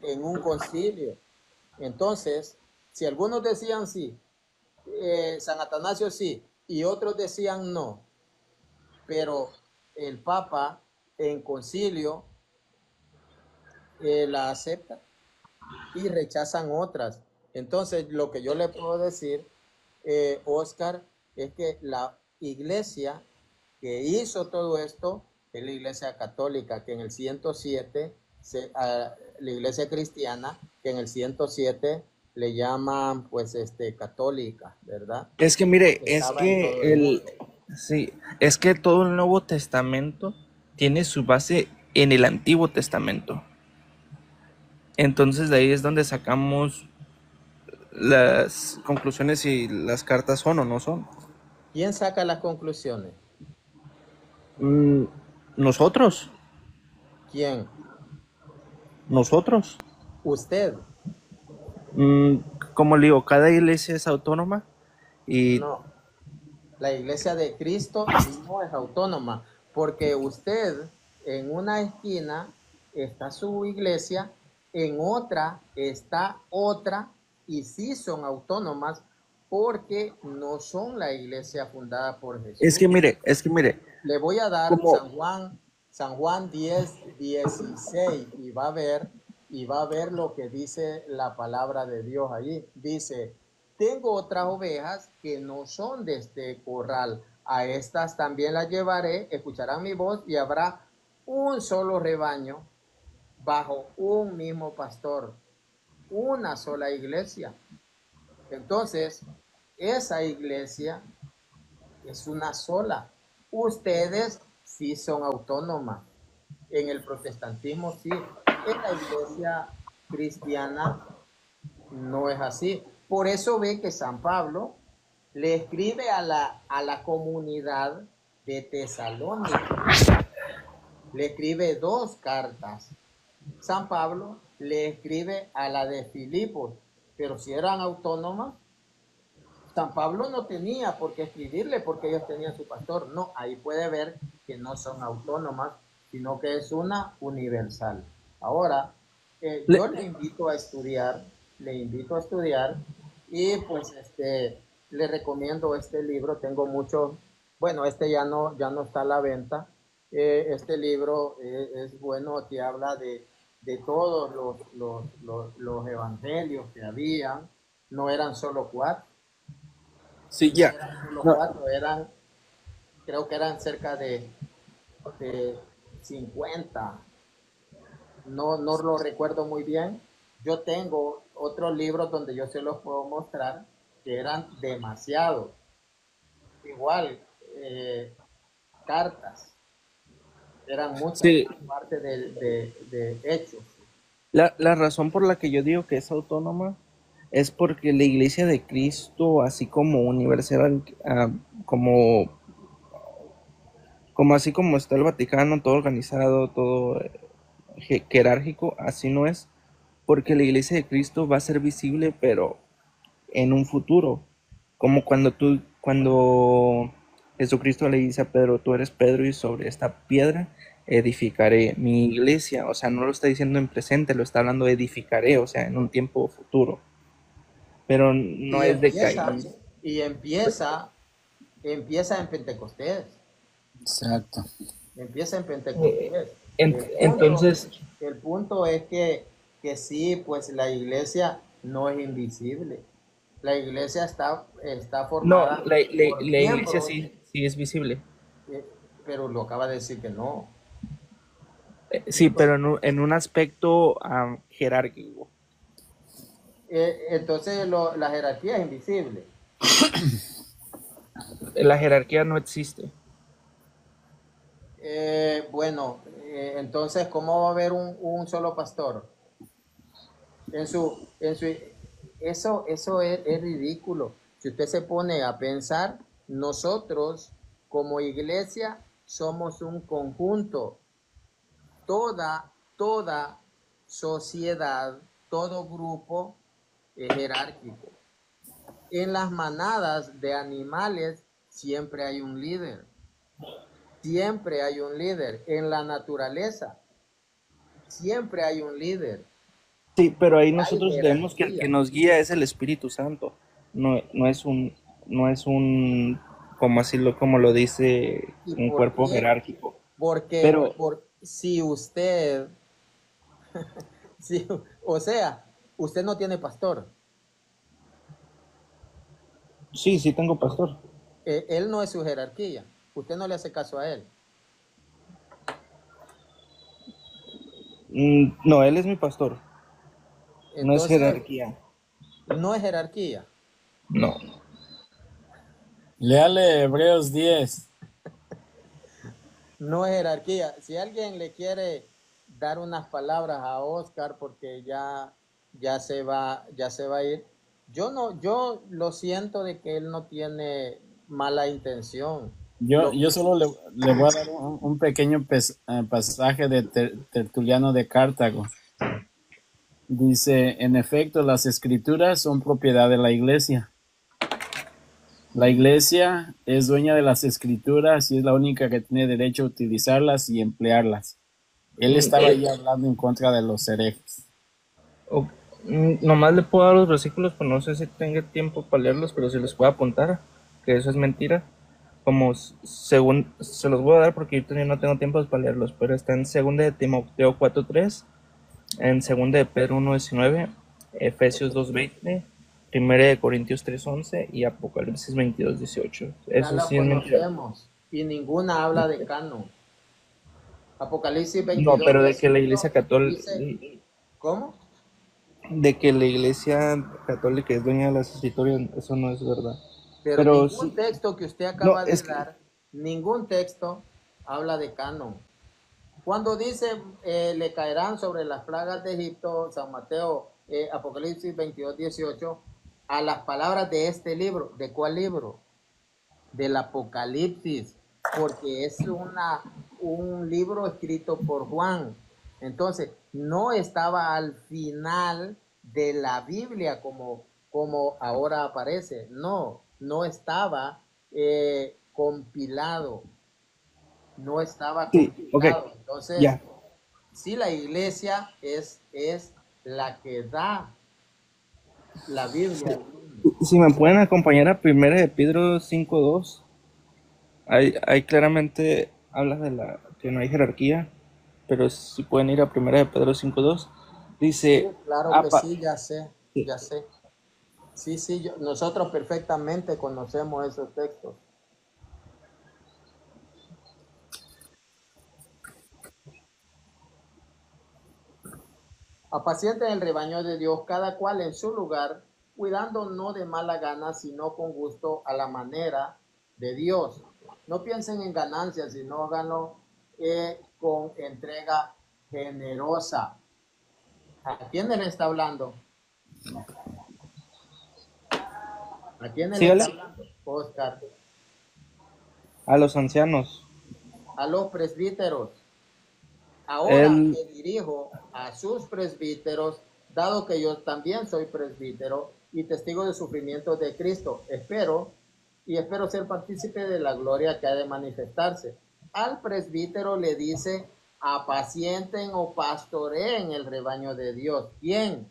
en un concilio. Entonces, si algunos decían sí, San Atanasio sí, y otros decían no, pero el Papa en concilio la acepta y rechazan otras. Entonces, lo que yo le puedo decir, Oscar, es que la iglesia que hizo todo esto es la iglesia católica, que en el 107, la iglesia cristiana, que en el 107 le llaman pues católica, ¿verdad? Es que mire, Estaba en todo el mundo. sí, es que todo el Nuevo Testamento tiene su base en el Antiguo Testamento. Entonces de ahí es donde sacamos las conclusiones si las cartas son o no son. ¿Quién saca las conclusiones? Nosotros. ¿Quién? Nosotros. ¿Usted? Como le digo, cada iglesia es autónoma y No. La iglesia de Cristo no es autónoma, porque usted en una esquina está su iglesia, en otra está otra, y sí son autónomas porque no son la iglesia fundada por Jesús. es que mire. Le voy a dar San Juan 10:16 y va a ver lo que dice la palabra de Dios allí. Dice: tengo otras ovejas que no son de este corral. A estas también las llevaré, escucharán mi voz y habrá un solo rebaño bajo un mismo pastor, una sola iglesia. Entonces, esa iglesia es una sola. Ustedes sí son autónomas. En el protestantismo sí. En la iglesia cristiana no es así. Por eso ve que San Pablo le escribe a la comunidad de Tesalónica. Le escribe 2 cartas. San Pablo le escribe a la de Filipos, pero si eran autónomas, San Pablo no tenía por qué escribirle porque ellos tenían su pastor. No, ahí puede ver que no son autónomas, sino que es una universal. Ahora, yo le invito a estudiar y pues le recomiendo este libro. Tengo muchos, bueno, ya no está a la venta. Este libro es bueno, que habla de todos los evangelios que habían, no eran solo 4, Sí, no ya. eran solo No, 4, creo que eran cerca de 50, no lo recuerdo muy bien. Yo tengo otros libros donde yo se los puedo mostrar que eran demasiados. Igual, cartas, eran muchas, sí, aparte de hechos. la razón por la que yo digo que es autónoma es porque la Iglesia de Cristo, así como universal, como, como así como está el Vaticano, todo organizado, todo jerárquico, así no es, porque la Iglesia de Cristo va a ser visible, pero en un futuro, como cuando Jesucristo le dice a Pedro, tú eres Pedro y sobre esta piedra edificaré mi iglesia, o sea, no lo está diciendo en presente, lo está hablando de edificaré, o sea, en un tiempo futuro, pero no Y es de empieza, caída. y empieza, empieza en Pentecostés, Exacto. empieza en Pentecostés. El punto, Entonces, el punto es que sí, pues la iglesia no es invisible. La iglesia está no, formada por la iglesia miembros, sí, sí es visible. eh, pero lo acaba de decir que no. Sí, pero Entonces, en un aspecto jerárquico. entonces la jerarquía es invisible. La jerarquía no existe. Bueno, entonces, ¿cómo va a haber un solo pastor? En su, eso es ridículo. Si usted se pone a pensar, nosotros como iglesia somos un conjunto. Toda sociedad, todo grupo es jerárquico. En las manadas de animales siempre hay un líder. Siempre hay un líder. En la naturaleza siempre hay un líder. Sí, pero ahí Hay nosotros vemos que el que jerarquía. nos guía es el Espíritu Santo. No, no es un, como así como lo dice, ¿Y un por cuerpo qué? jerárquico. Porque Pero si usted, si, o sea, usted no tiene pastor. sí, sí tengo pastor. Él no es su jerarquía. Usted no le hace caso a él. No, él es mi pastor. No es Entonces, jerarquía. no es jerarquía. No. Léale Hebreos 10. No es jerarquía. Si alguien le quiere dar unas palabras a Oscar porque ya se va a ir, yo lo siento de que él no tiene mala intención. Yo solo le voy a dar un pequeño pasaje de Tertuliano de Cartago. Dice, en efecto, las escrituras son propiedad de la iglesia. La iglesia es dueña de las escrituras y es la única que tiene derecho a utilizarlas y emplearlas. Él estaba ahí hablando en contra de los herejes. Nomás le puedo dar los versículos, pero no sé si tenga tiempo para leerlos, pero si les puedo apuntar, que eso es mentira. Como según, se los voy a dar porque yo todavía no tengo tiempo para leerlos, pero está en 2 de Timoteo 4:3, en 2 de Pedro 1:19, Efesios 2:20, 1 de Corintios 3:11 y Apocalipsis 22:18. Ya Eso la sí es mentira. conocemos y ninguna habla de canon. Apocalipsis No, 22, pero de que la 18 Iglesia Católica, dice, ¿cómo? de que la Iglesia Católica es dueña de las escrituras, eso no es verdad. Pero Pero ningún sí, texto que usted no, acaba de es que dar, ningún texto habla de canon. Cuando dice le caerán sobre las plagas de Egipto, San Mateo, Apocalipsis 22, 18, a las palabras de este libro, ¿de cuál libro? Del Apocalipsis, porque es un libro escrito por Juan. Entonces, no estaba al final de la Biblia como ahora aparece. No estaba compilado. No estaba sí, ok, compilado. Entonces, ya. sí, la iglesia es la que da la Biblia. Si me pueden acompañar a 1 de Pedro 5:2, ahí claramente habla de que no hay jerarquía. pero si pueden ir a 1 de Pedro 5:2, dice, Sí, claro que sí, ya sé, ya sé. Sí, nosotros perfectamente conocemos esos textos. Apacienten el rebaño de Dios, cada cual en su lugar, cuidando no de mala gana, sino con gusto a la manera de Dios. No piensen en ganancias, sino háganlo con entrega generosa. ¿A quién le está hablando? ¿A quién le está hablando? Oscar. a los ancianos. A los presbíteros. Ahora Él, me dirijo a sus presbíteros, dado que yo también soy presbítero y testigo de sufrimientos de Cristo. Espero ser partícipe de la gloria que ha de manifestarse. Al presbítero le dice, apacienten o pastoreen el rebaño de Dios. ¿Quién?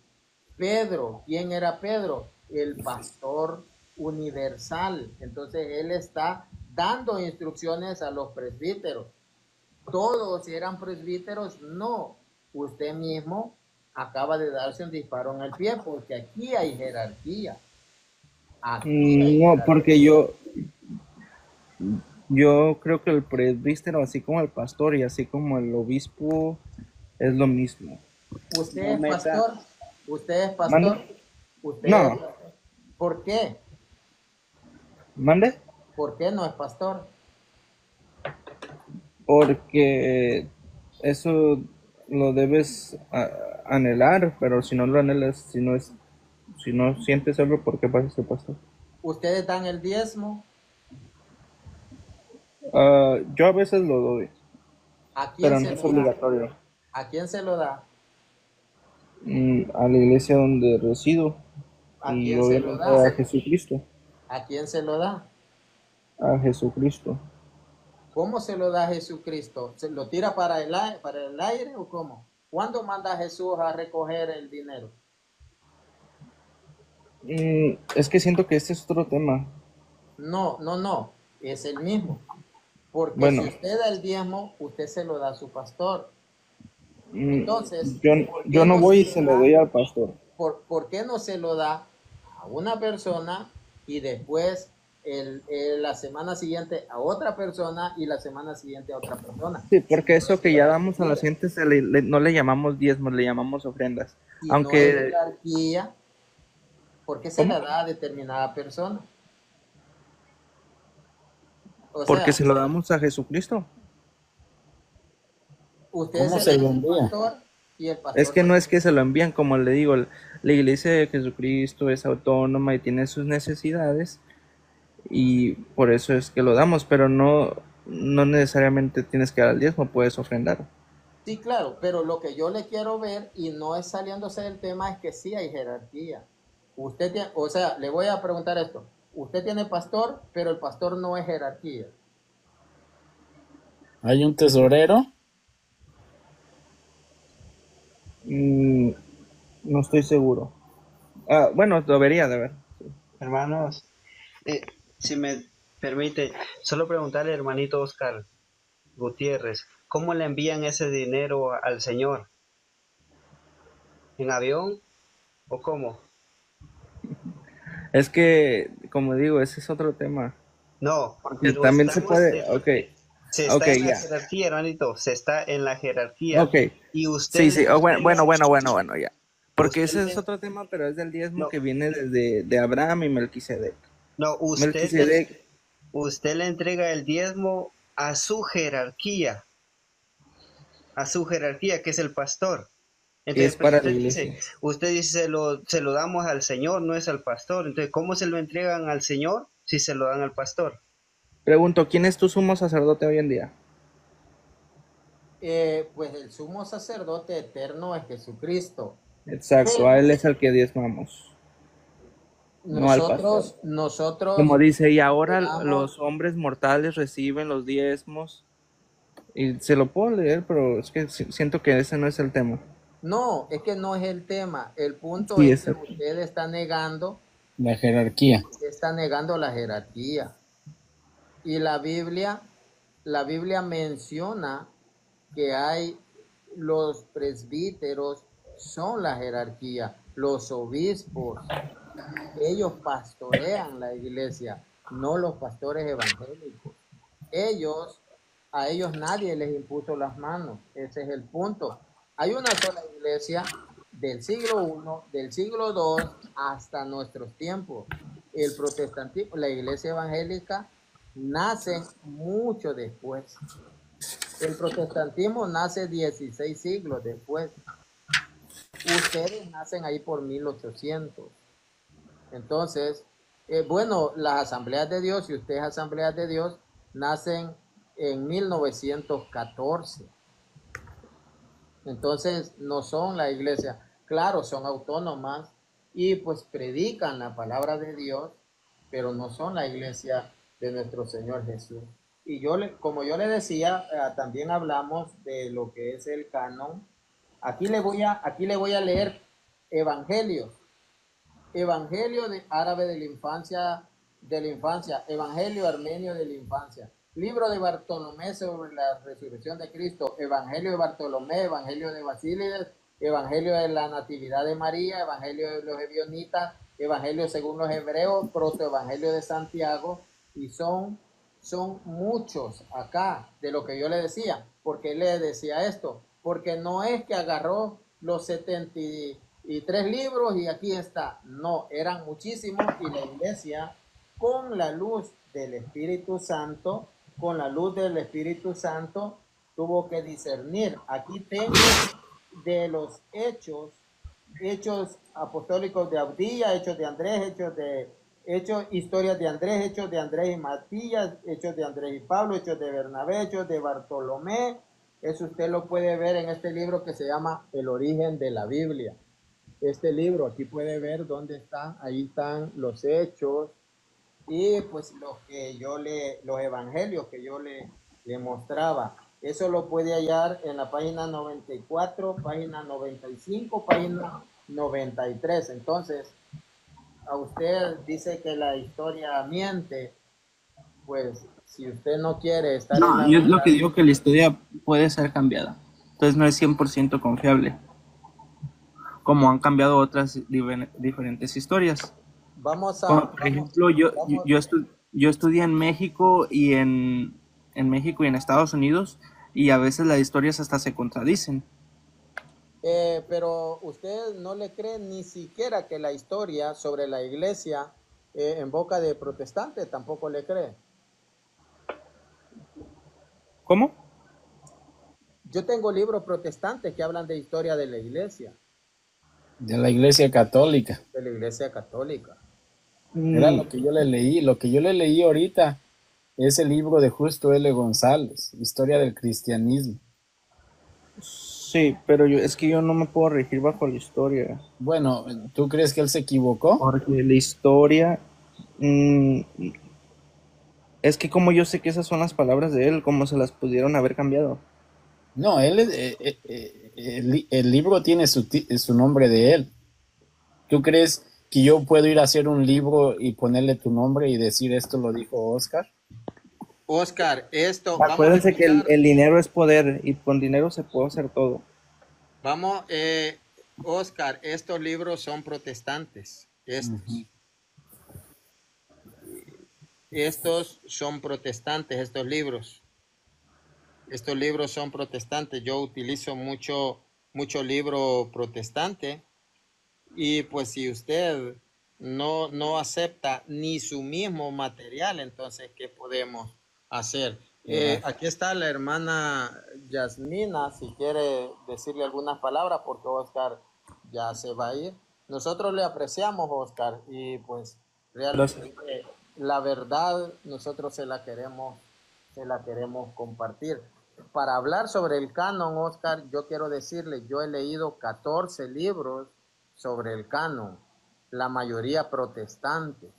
Pedro. ¿Quién era Pedro? El pastor universal. Entonces él está dando instrucciones a los presbíteros. ¿Todos eran presbíteros? No. Usted mismo acaba de darse un disparo en el pie, porque aquí hay jerarquía. no, porque yo creo que el presbítero, así como el pastor y así como el obispo, es lo mismo. ¿Usted es pastor? ¿Usted es pastor? ¿Mande? ¿Usted No. es... ¿Por qué? ¿Mande? ¿Por qué no es pastor? Porque eso lo debes anhelar, pero si no lo anhelas, si no sientes algo, ¿por qué vas a ser pastor? ¿Ustedes dan el diezmo? Yo a veces lo doy, ¿A quién pero se no es lo da? obligatorio. ¿A quién se lo da? A la iglesia donde resido ¿A y quién se lo obviamente da? a Jesucristo. ¿A quién se lo da? A Jesucristo. ¿Cómo se lo da a Jesucristo? ¿Se lo tira para el aire o cómo? ¿Cuándo manda a Jesús a recoger el dinero? Es que siento que este es otro tema. No, es el mismo. Porque Bueno, si usted da el diezmo, usted se lo da a su pastor. Entonces, yo no voy y se lo doy al pastor. ¿por qué no se lo da a una persona y después la semana siguiente a otra persona y la semana siguiente a otra persona? Sí, porque eso que ya damos a la gente no le llamamos diezmos, le llamamos ofrendas. Si Aunque... no hay jerarquía, ¿por qué se ¿Cómo? la da a determinada persona? Porque se lo damos a Jesucristo. Usted ¿Cómo se se lo lo da al envía? pastor y el pastor... Es que no es que se lo envían, como le digo, la iglesia de Jesucristo es autónoma y tiene sus necesidades y por eso es que lo damos, pero no necesariamente tienes que dar el diezmo, puedes ofrendar. Sí, claro, pero lo que yo le quiero ver, y no es saliéndose del tema, es que sí hay jerarquía. Usted tiene, o sea, le voy a preguntar esto. Usted tiene pastor, pero el pastor no es jerarquía. ¿Hay un tesorero? No estoy seguro. Bueno, debería de haber. Hermanos, si me permite, solo preguntarle, hermanito Oscar Gutiérrez, ¿cómo le envían ese dinero al Señor? ¿En avión o cómo? Es que, como digo, ese es otro tema. No, Porque pero también se puede, se está en la ya. jerarquía, hermanito, se está en la jerarquía. Ok, Y usted sí, bueno, ya. Porque usted ese es otro tema, pero es del diezmo que viene desde de Abraham y Melquisedec. No, usted le entrega el diezmo a su jerarquía, que es el pastor. Entonces, Es para la iglesia. Usted dice se lo damos al Señor, no es al pastor. Entonces, ¿cómo se lo entregan al Señor si se lo dan al pastor? Pregunto, ¿quién es tu sumo sacerdote hoy en día? Pues el sumo sacerdote eterno es Jesucristo. Exacto, Pero a él es al que diezmamos. No al pastor. Nosotros... Como dice, y ahora los hombres mortales reciben los diezmos. Y se lo puedo leer, pero es que siento que ese no es el tema. No, es que no es el tema. El punto Sí, es que usted está negando la jerarquía. Está negando la jerarquía. Y la Biblia menciona que hay los presbíteros son la jerarquía, los obispos, ellos pastorean la iglesia, no los pastores evangélicos. A ellos nadie les impuso las manos, ese es el punto. Hay una sola iglesia del siglo I, del siglo II hasta nuestros tiempos. El protestantismo, la iglesia evangélica nace mucho después. El protestantismo nace 16 siglos después. Ustedes nacen ahí por 1800. Entonces, bueno, las asambleas de Dios, y ustedes asambleas de Dios, nacen en 1914. Entonces, no son la iglesia. Claro, son autónomas y pues predican la palabra de Dios, pero no son la iglesia de nuestro Señor Jesús. Y como yo le decía, también hablamos de lo que es el canon. Aquí le voy a leer evangelios. Evangelio de árabe de la infancia, Evangelio armenio de la infancia, libro de Bartolomé sobre la resurrección de Cristo, Evangelio de Bartolomé, Evangelio de Basílides, Evangelio de la Natividad de María, Evangelio de los Ebionitas, Evangelio según los Hebreos, Protoevangelio de Santiago, y son muchos acá de lo que yo le decía. ¿Por qué le decía esto? Porque no es que agarró los 73 libros y aquí está. No, eran muchísimos, y la iglesia, con la luz del Espíritu Santo, tuvo que discernir. Aquí tengo de los hechos apostólicos de Abdía, hechos de Andrés, historias de Andrés, hechos de Andrés y Matías, hechos de Andrés y Pablo, hechos de Bernabé, hechos de Bartolomé. Eso usted lo puede ver en este libro que se llama El origen de la Biblia. Este libro, aquí puede ver dónde está, ahí están los hechos y pues los evangelios que yo le mostraba. Eso lo puede hallar en la página 94, página 95, página 93. Entonces, a usted dice que la historia miente, pues si usted no quiere estar No, en la yo lo verdad, que digo que la historia puede ser cambiada. Entonces no es 100% confiable, como han cambiado otras diferentes historias. Como, por ejemplo, yo estudié en México y en México y en Estados Unidos, y a veces las historias hasta se contradicen. pero usted no le cree ni siquiera que la historia sobre la iglesia en boca de protestantes tampoco le cree. ¿Cómo? Yo tengo libros protestantes que hablan de historia de la iglesia. De la iglesia católica. De la iglesia católica. Era lo que yo le leí. Lo que yo le leí ahorita es el libro de Justo L. González, Historia del Cristianismo. Sí, pero es que yo no me puedo regir bajo la historia. Bueno, ¿tú crees que él se equivocó? Porque la historia... es que como yo sé que esas son las palabras de él, ¿cómo se las pudieron haber cambiado? No, el libro tiene su nombre de él. ¿Tú crees que yo puedo ir a hacer un libro y ponerle tu nombre y decir esto lo dijo Oscar? Oscar, Acuérdense que el dinero es poder y con dinero se puede hacer todo. Oscar, estos libros son protestantes. Estos son protestantes, estos libros. Estos libros son protestantes. Yo utilizo mucho libro protestante. Y pues si usted no acepta ni su mismo material, entonces, ¿qué podemos hacer? Aquí está la hermana Yasmina, si quiere decirle algunas palabras, porque Oscar ya se va a ir. Nosotros le apreciamos, Oscar, y pues realmente la verdad nosotros se la queremos compartir. Para hablar sobre el canon, Oscar, yo quiero decirle, yo he leído 14 libros sobre el canon, la mayoría protestantes.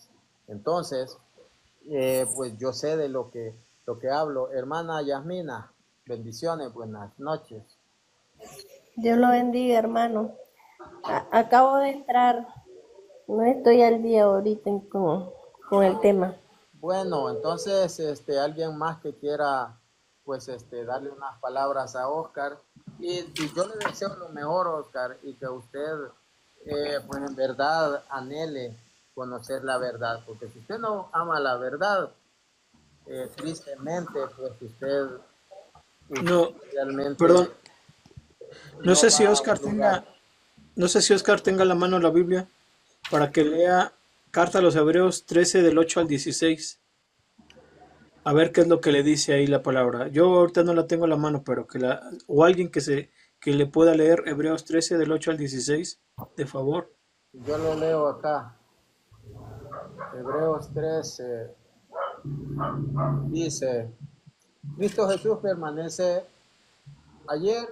Entonces, pues yo sé de lo que hablo. Hermana Yasmina, bendiciones, buenas noches. Dios lo bendiga, hermano. Acabo de entrar, no estoy al día ahorita con el tema. Bueno, entonces, alguien más que quiera, pues, darle unas palabras a Oscar. Y yo le deseo lo mejor, Oscar, y que usted, pues en verdad, anhele conocer la verdad, porque si usted no ama la verdad, tristemente, pues No, realmente perdón. No no sé va si a Oscar un lugar. tenga, no sé si Oscar tenga a la mano la Biblia para que lea Carta a los Hebreos 13 del 8 al 16. A ver qué es lo que le dice ahí la palabra. Yo ahorita no la tengo a la mano, pero o alguien que le pueda leer Hebreos 13 del 8 al 16, de favor. Yo lo leo acá, Hebreos 13, dice, Cristo Jesús permanece ayer,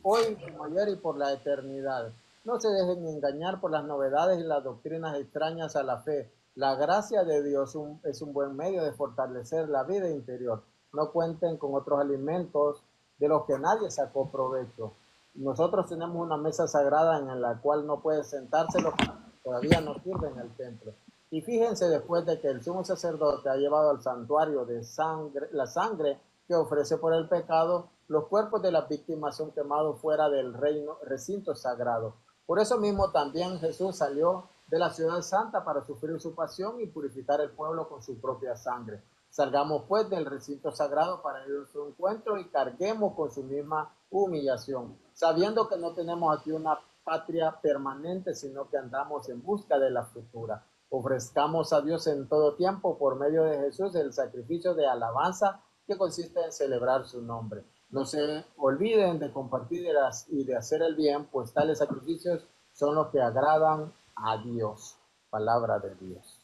hoy como ayer y por la eternidad. No se dejen engañar por las novedades y las doctrinas extrañas a la fe. La gracia de Dios es un buen medio de fortalecer la vida interior. No cuenten con otros alimentos de los que nadie sacó provecho. Nosotros tenemos una mesa sagrada en la cual no puede sentarse los que todavía no sirven en el templo. Y fíjense, después de que el sumo sacerdote ha llevado al santuario de sangre, la sangre que ofrece por el pecado, los cuerpos de las víctimas son quemados fuera del recinto sagrado. Por eso mismo también Jesús salió de la ciudad santa para sufrir su pasión y purificar el pueblo con su propia sangre. Salgamos pues del recinto sagrado para ir a su encuentro y carguemos con su misma humillación, sabiendo que no tenemos aquí una patria permanente, sino que andamos en busca de la futura. Ofrezcamos a Dios en todo tiempo por medio de Jesús el sacrificio de alabanza que consiste en celebrar su nombre. No se olviden de compartir y de hacer el bien, pues tales sacrificios son los que agradan a Dios. Palabra de Dios.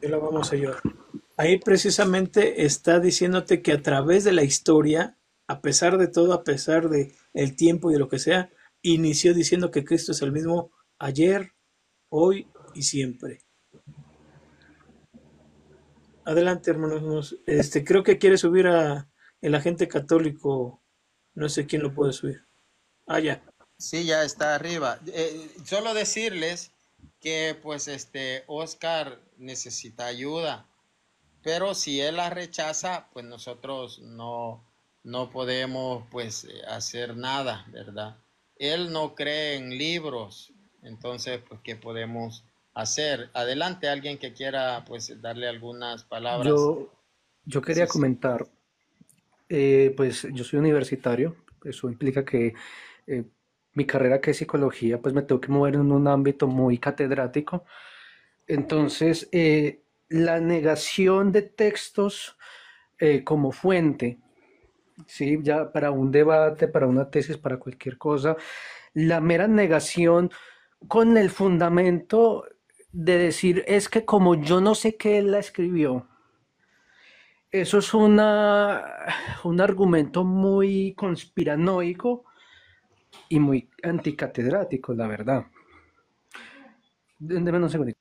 Y lo vamos a llorar. Ahí precisamente está diciéndote que a través de la historia, a pesar de todo, a pesar de el tiempo y de lo que sea, inició diciendo que Cristo es el mismo ayer, hoy y siempre. Adelante, hermanos. Creo que quiere subir a el agente católico. No sé quién lo puede subir. Ah, ya. Sí, ya está arriba. Solo decirles que pues Oscar necesita ayuda, pero si él la rechaza, pues nosotros no podemos pues hacer nada, ¿verdad? Él no cree en libros, entonces pues ¿qué podemos hacer? Adelante, alguien que quiera pues darle algunas palabras. Yo quería Sí, sí. comentar, pues yo soy universitario, eso implica que eh, mi carrera que es psicología, pues me tengo que mover en un ámbito muy catedrático. Entonces, la negación de textos como fuente, ¿sí? Ya para un debate, para una tesis, para cualquier cosa, la mera negación con el fundamento de decir es que como yo no sé qué él la escribió, eso es un argumento muy conspiranoico y muy anticatedrático, la verdad. Deme un segundito.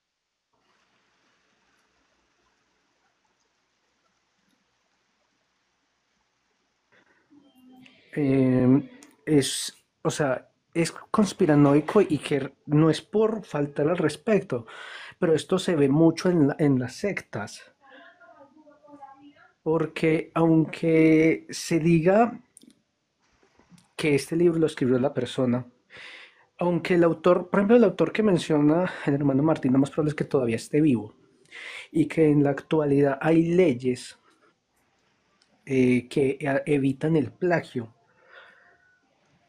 O sea, es conspiranoico y que no es por faltar al respecto, pero esto se ve mucho en las sectas, porque aunque se diga que este libro lo escribió la persona, aunque el autor, por ejemplo, el autor que menciona el hermano Martín, lo más probable es que todavía esté vivo y que en la actualidad hay leyes que evitan el plagio.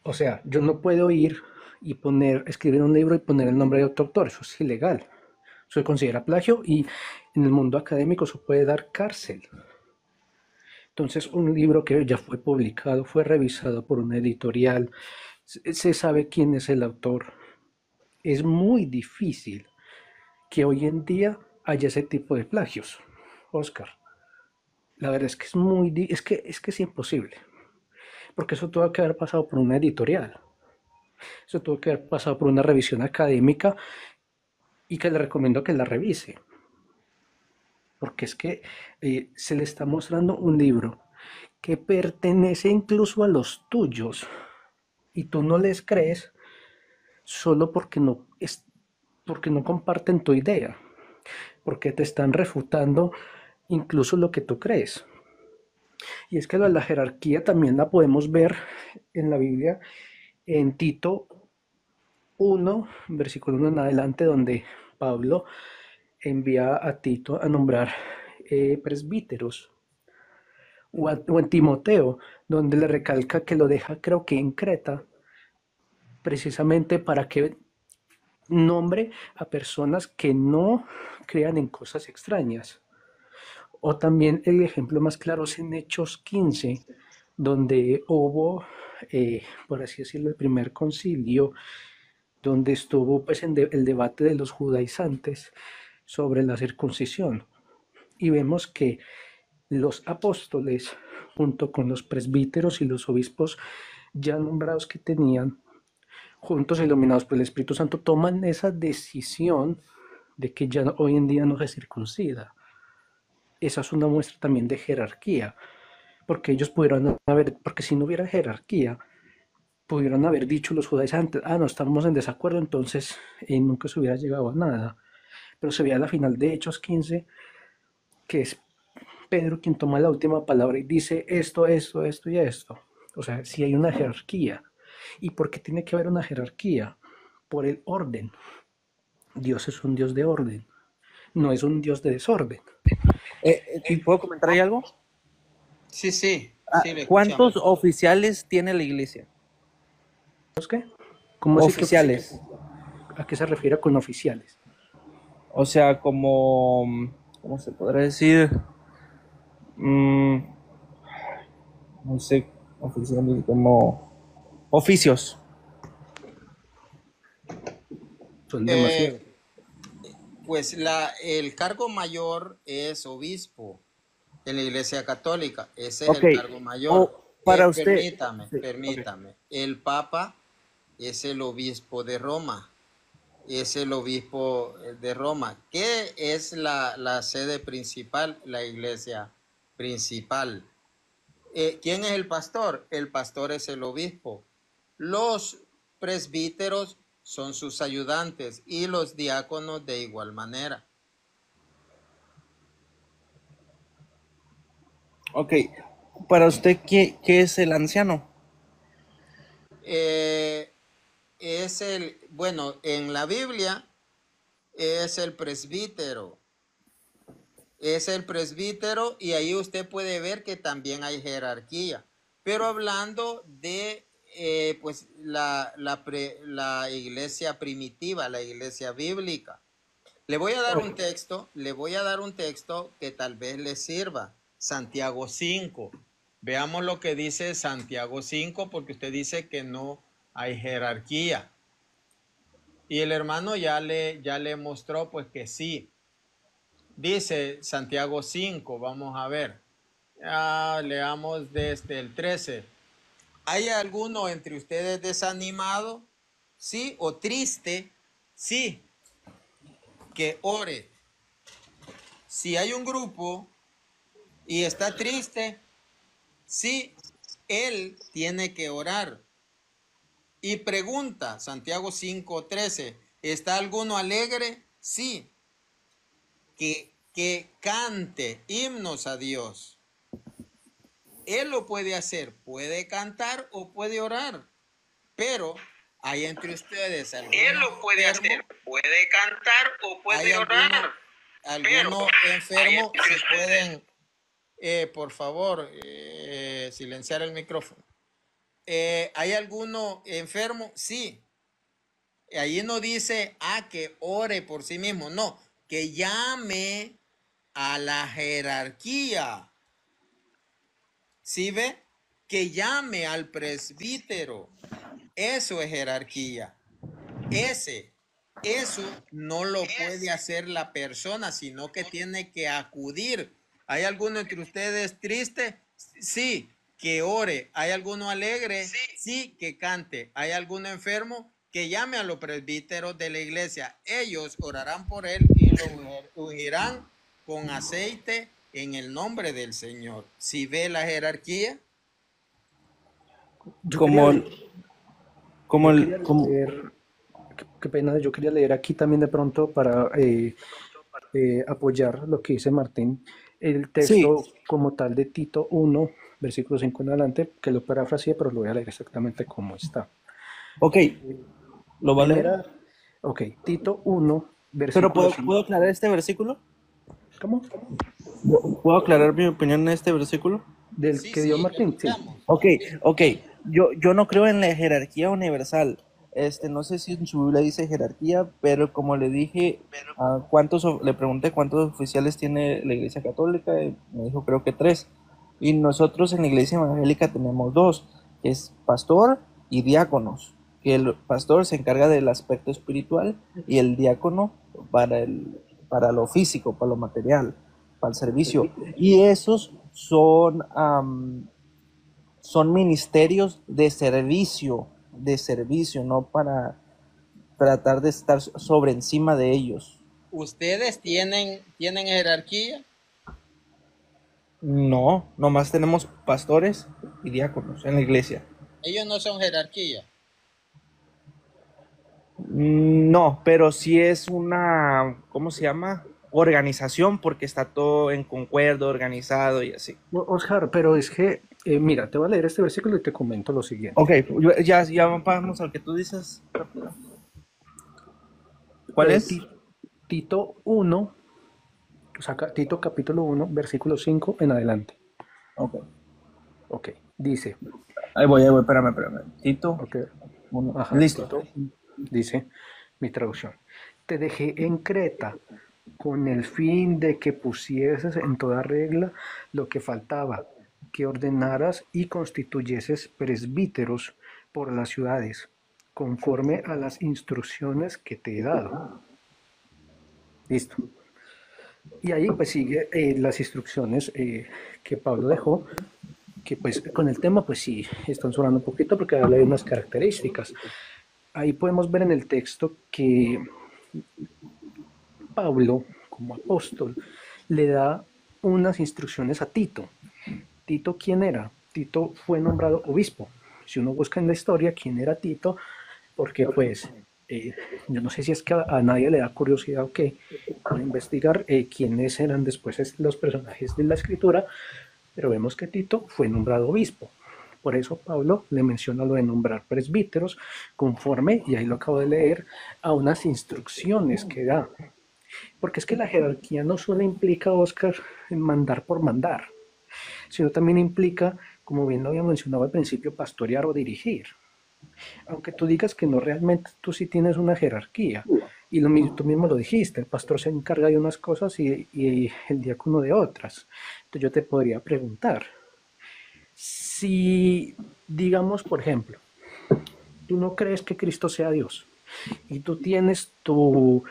O sea, yo no puedo ir y escribir un libro y poner el nombre de otro autor, eso es ilegal. Eso se considera plagio y en el mundo académico eso puede dar cárcel. Entonces, un libro que ya fue publicado, fue revisado por una editorial, se sabe quién es el autor. Es muy difícil que hoy en día haya ese tipo de plagios, Oscar. La verdad es que es imposible, porque eso tuvo que haber pasado por una editorial, eso tuvo que haber pasado por una revisión académica y que le recomiendo que la revise, porque es que se le está mostrando un libro que pertenece incluso a los tuyos y tú no les crees solo porque no comparten tu idea, porque te están refutando incluso lo que tú crees. Y es que la jerarquía también la podemos ver en la Biblia, en Tito 1, versículo 1 en adelante, donde Pablo envía a Tito a nombrar presbíteros, o en Timoteo, donde le recalca que lo deja, creo que en Creta, precisamente para que nombre a personas que no crean en cosas extrañas. O también el ejemplo más claro es en Hechos 15, donde hubo, por así decirlo, el primer concilio, donde estuvo pues el debate de los judaizantes sobre la circuncisión. Y vemos que los apóstoles, junto con los presbíteros y los obispos ya nombrados que tenían, juntos iluminados por el Espíritu Santo, toman esa decisión de que ya hoy en día no se circuncida. Esa es una muestra también de jerarquía, porque ellos pudieron haber, porque si no hubiera jerarquía, pudieron haber dicho los judaizantes, no estamos en desacuerdo, entonces nunca se hubiera llegado a nada. Pero se ve a la final de Hechos 15, que es Pedro quien toma la última palabra y dice esto, esto, esto y esto. O sea, si hay una jerarquía. ¿Y por qué tiene que haber una jerarquía? Por el orden. Dios es un Dios de orden, no es un Dios de desorden. ¿Puedo comentar ahí algo? Sí, sí, sí, le ¿Cuántos escuchamos. oficiales tiene la iglesia? ¿Los qué? ¿Cómo así que Oficiales. ¿A qué se refiere con oficiales? O sea, como, ¿cómo se podrá decir? No sé, oficiales, como oficios. Son demasiados. Pues el cargo mayor es obispo en la Iglesia Católica. Ese es el cargo mayor. Para usted. Permítame. El Papa es el obispo de Roma. Es el obispo de Roma. ¿Qué es la sede principal? La iglesia principal. ¿Quién es el pastor? El pastor es el obispo. Los presbíteros son sus ayudantes y los diáconos de igual manera. Ok. Para usted, ¿qué es el anciano? Bueno, en la Biblia es el presbítero. Es el presbítero y ahí usted puede ver que también hay jerarquía. Pero hablando de pues la iglesia primitiva, la iglesia bíblica. Le voy a dar un texto que tal vez le sirva. Santiago 5. Veamos lo que dice Santiago 5, porque usted dice que no hay jerarquía. Y el hermano ya le mostró pues que sí. Dice Santiago 5, vamos a ver. Leamos desde el 13. ¿Hay alguno entre ustedes desanimado? ¿Sí? ¿O triste? Sí. Que ore. Si hay un grupo y está triste, sí, él tiene que orar. Y pregunta, Santiago 5:13, ¿está alguno alegre? Sí. Que cante himnos a Dios. Él lo puede hacer, puede cantar o puede orar, pero hay entre ustedes algunos. Él lo puede hacer, puede cantar o puede orar. Algunos enfermos, si pueden, por favor, silenciar el micrófono. ¿Hay alguno enfermo? Sí. Ahí no dice, que ore por sí mismo, no, que llame a la jerarquía. ¿Sí ve? Que llame al presbítero. Eso es jerarquía. Eso no lo puede hacer la persona, sino que tiene que acudir. ¿Hay alguno entre ustedes triste? Sí, que ore. ¿Hay alguno alegre? Sí, que cante. ¿Hay alguno enfermo? Que llame a los presbíteros de la iglesia. Ellos orarán por él y lo ungirán con aceite en el nombre del Señor. ¿Sí ve la jerarquía? Qué pena, yo quería leer aquí también de pronto para apoyar lo que dice Martín. el Sí, texto como tal de Tito 1, versículo 5 en adelante, que lo parafraseé, pero lo voy a leer exactamente como está. ok, ¿lo va a leer? Primera, ok, Tito 1, Pero versículo ¿puedo, 5. ¿puedo aclarar este versículo? ¿Cómo? ¿Puedo aclarar mi opinión en este versículo? Del que dio Martín, sí. Ok, ok. Yo no creo en la jerarquía universal. No sé si en su Biblia dice jerarquía, pero como le dije, le pregunté cuántos oficiales tiene la Iglesia Católica, y me dijo creo que 3. Y nosotros en la Iglesia Evangélica tenemos 2, que es pastor y diáconos. Que el pastor se encarga del aspecto espiritual y el diácono para lo físico, para lo material, para el servicio. Y esos son ministerios de servicio, no para tratar de estar sobre encima de ellos. ¿Ustedes tienen jerarquía? No, nomás tenemos pastores y diáconos en la iglesia. Ellos no son jerarquía. No, pero sí es una, ¿cómo se llama? Organización, porque está todo en concuerdo, organizado y así. Oscar, pero es que, mira, te voy a leer este versículo y te comento lo siguiente. Ok, ya vamos al que tú dices. ¿Cuál es? Tito 1, o sea, Tito capítulo 1, versículo 5 en adelante. Ok, dice. Ahí voy, espérame. Tito. Ok. Ajá, listo. Tito, dice mi traducción. Te dejé en Creta con el fin de que pusieses en toda regla lo que faltaba, que ordenaras y constituyeses presbíteros por las ciudades, conforme a las instrucciones que te he dado. Listo. Y ahí pues sigue las instrucciones que Pablo dejó, que pues con el tema pues sí, están sonando un poquito porque habla de unas características. Ahí podemos ver en el texto que Pablo, como apóstol, le da unas instrucciones a Tito. ¿Tito quién era? Tito fue nombrado obispo. Si uno busca en la historia quién era Tito, porque pues yo no sé si es que a nadie le da curiosidad o qué, por investigar quiénes eran después los personajes de la escritura, pero vemos que Tito fue nombrado obispo. Por eso Pablo le menciona lo de nombrar presbíteros conforme, y ahí lo acabo de leer, a unas instrucciones que da. Porque es que la jerarquía no solo implica, Oscar, mandar por mandar, sino también implica, como bien lo había mencionado al principio, pastorear o dirigir. Aunque tú digas que no, realmente tú sí tienes una jerarquía. Y tú mismo lo dijiste, el pastor se encarga de unas cosas y el diácono de otras. Entonces yo te podría preguntar, si, digamos, por ejemplo, tú no crees que Cristo sea Dios y tú tienes tu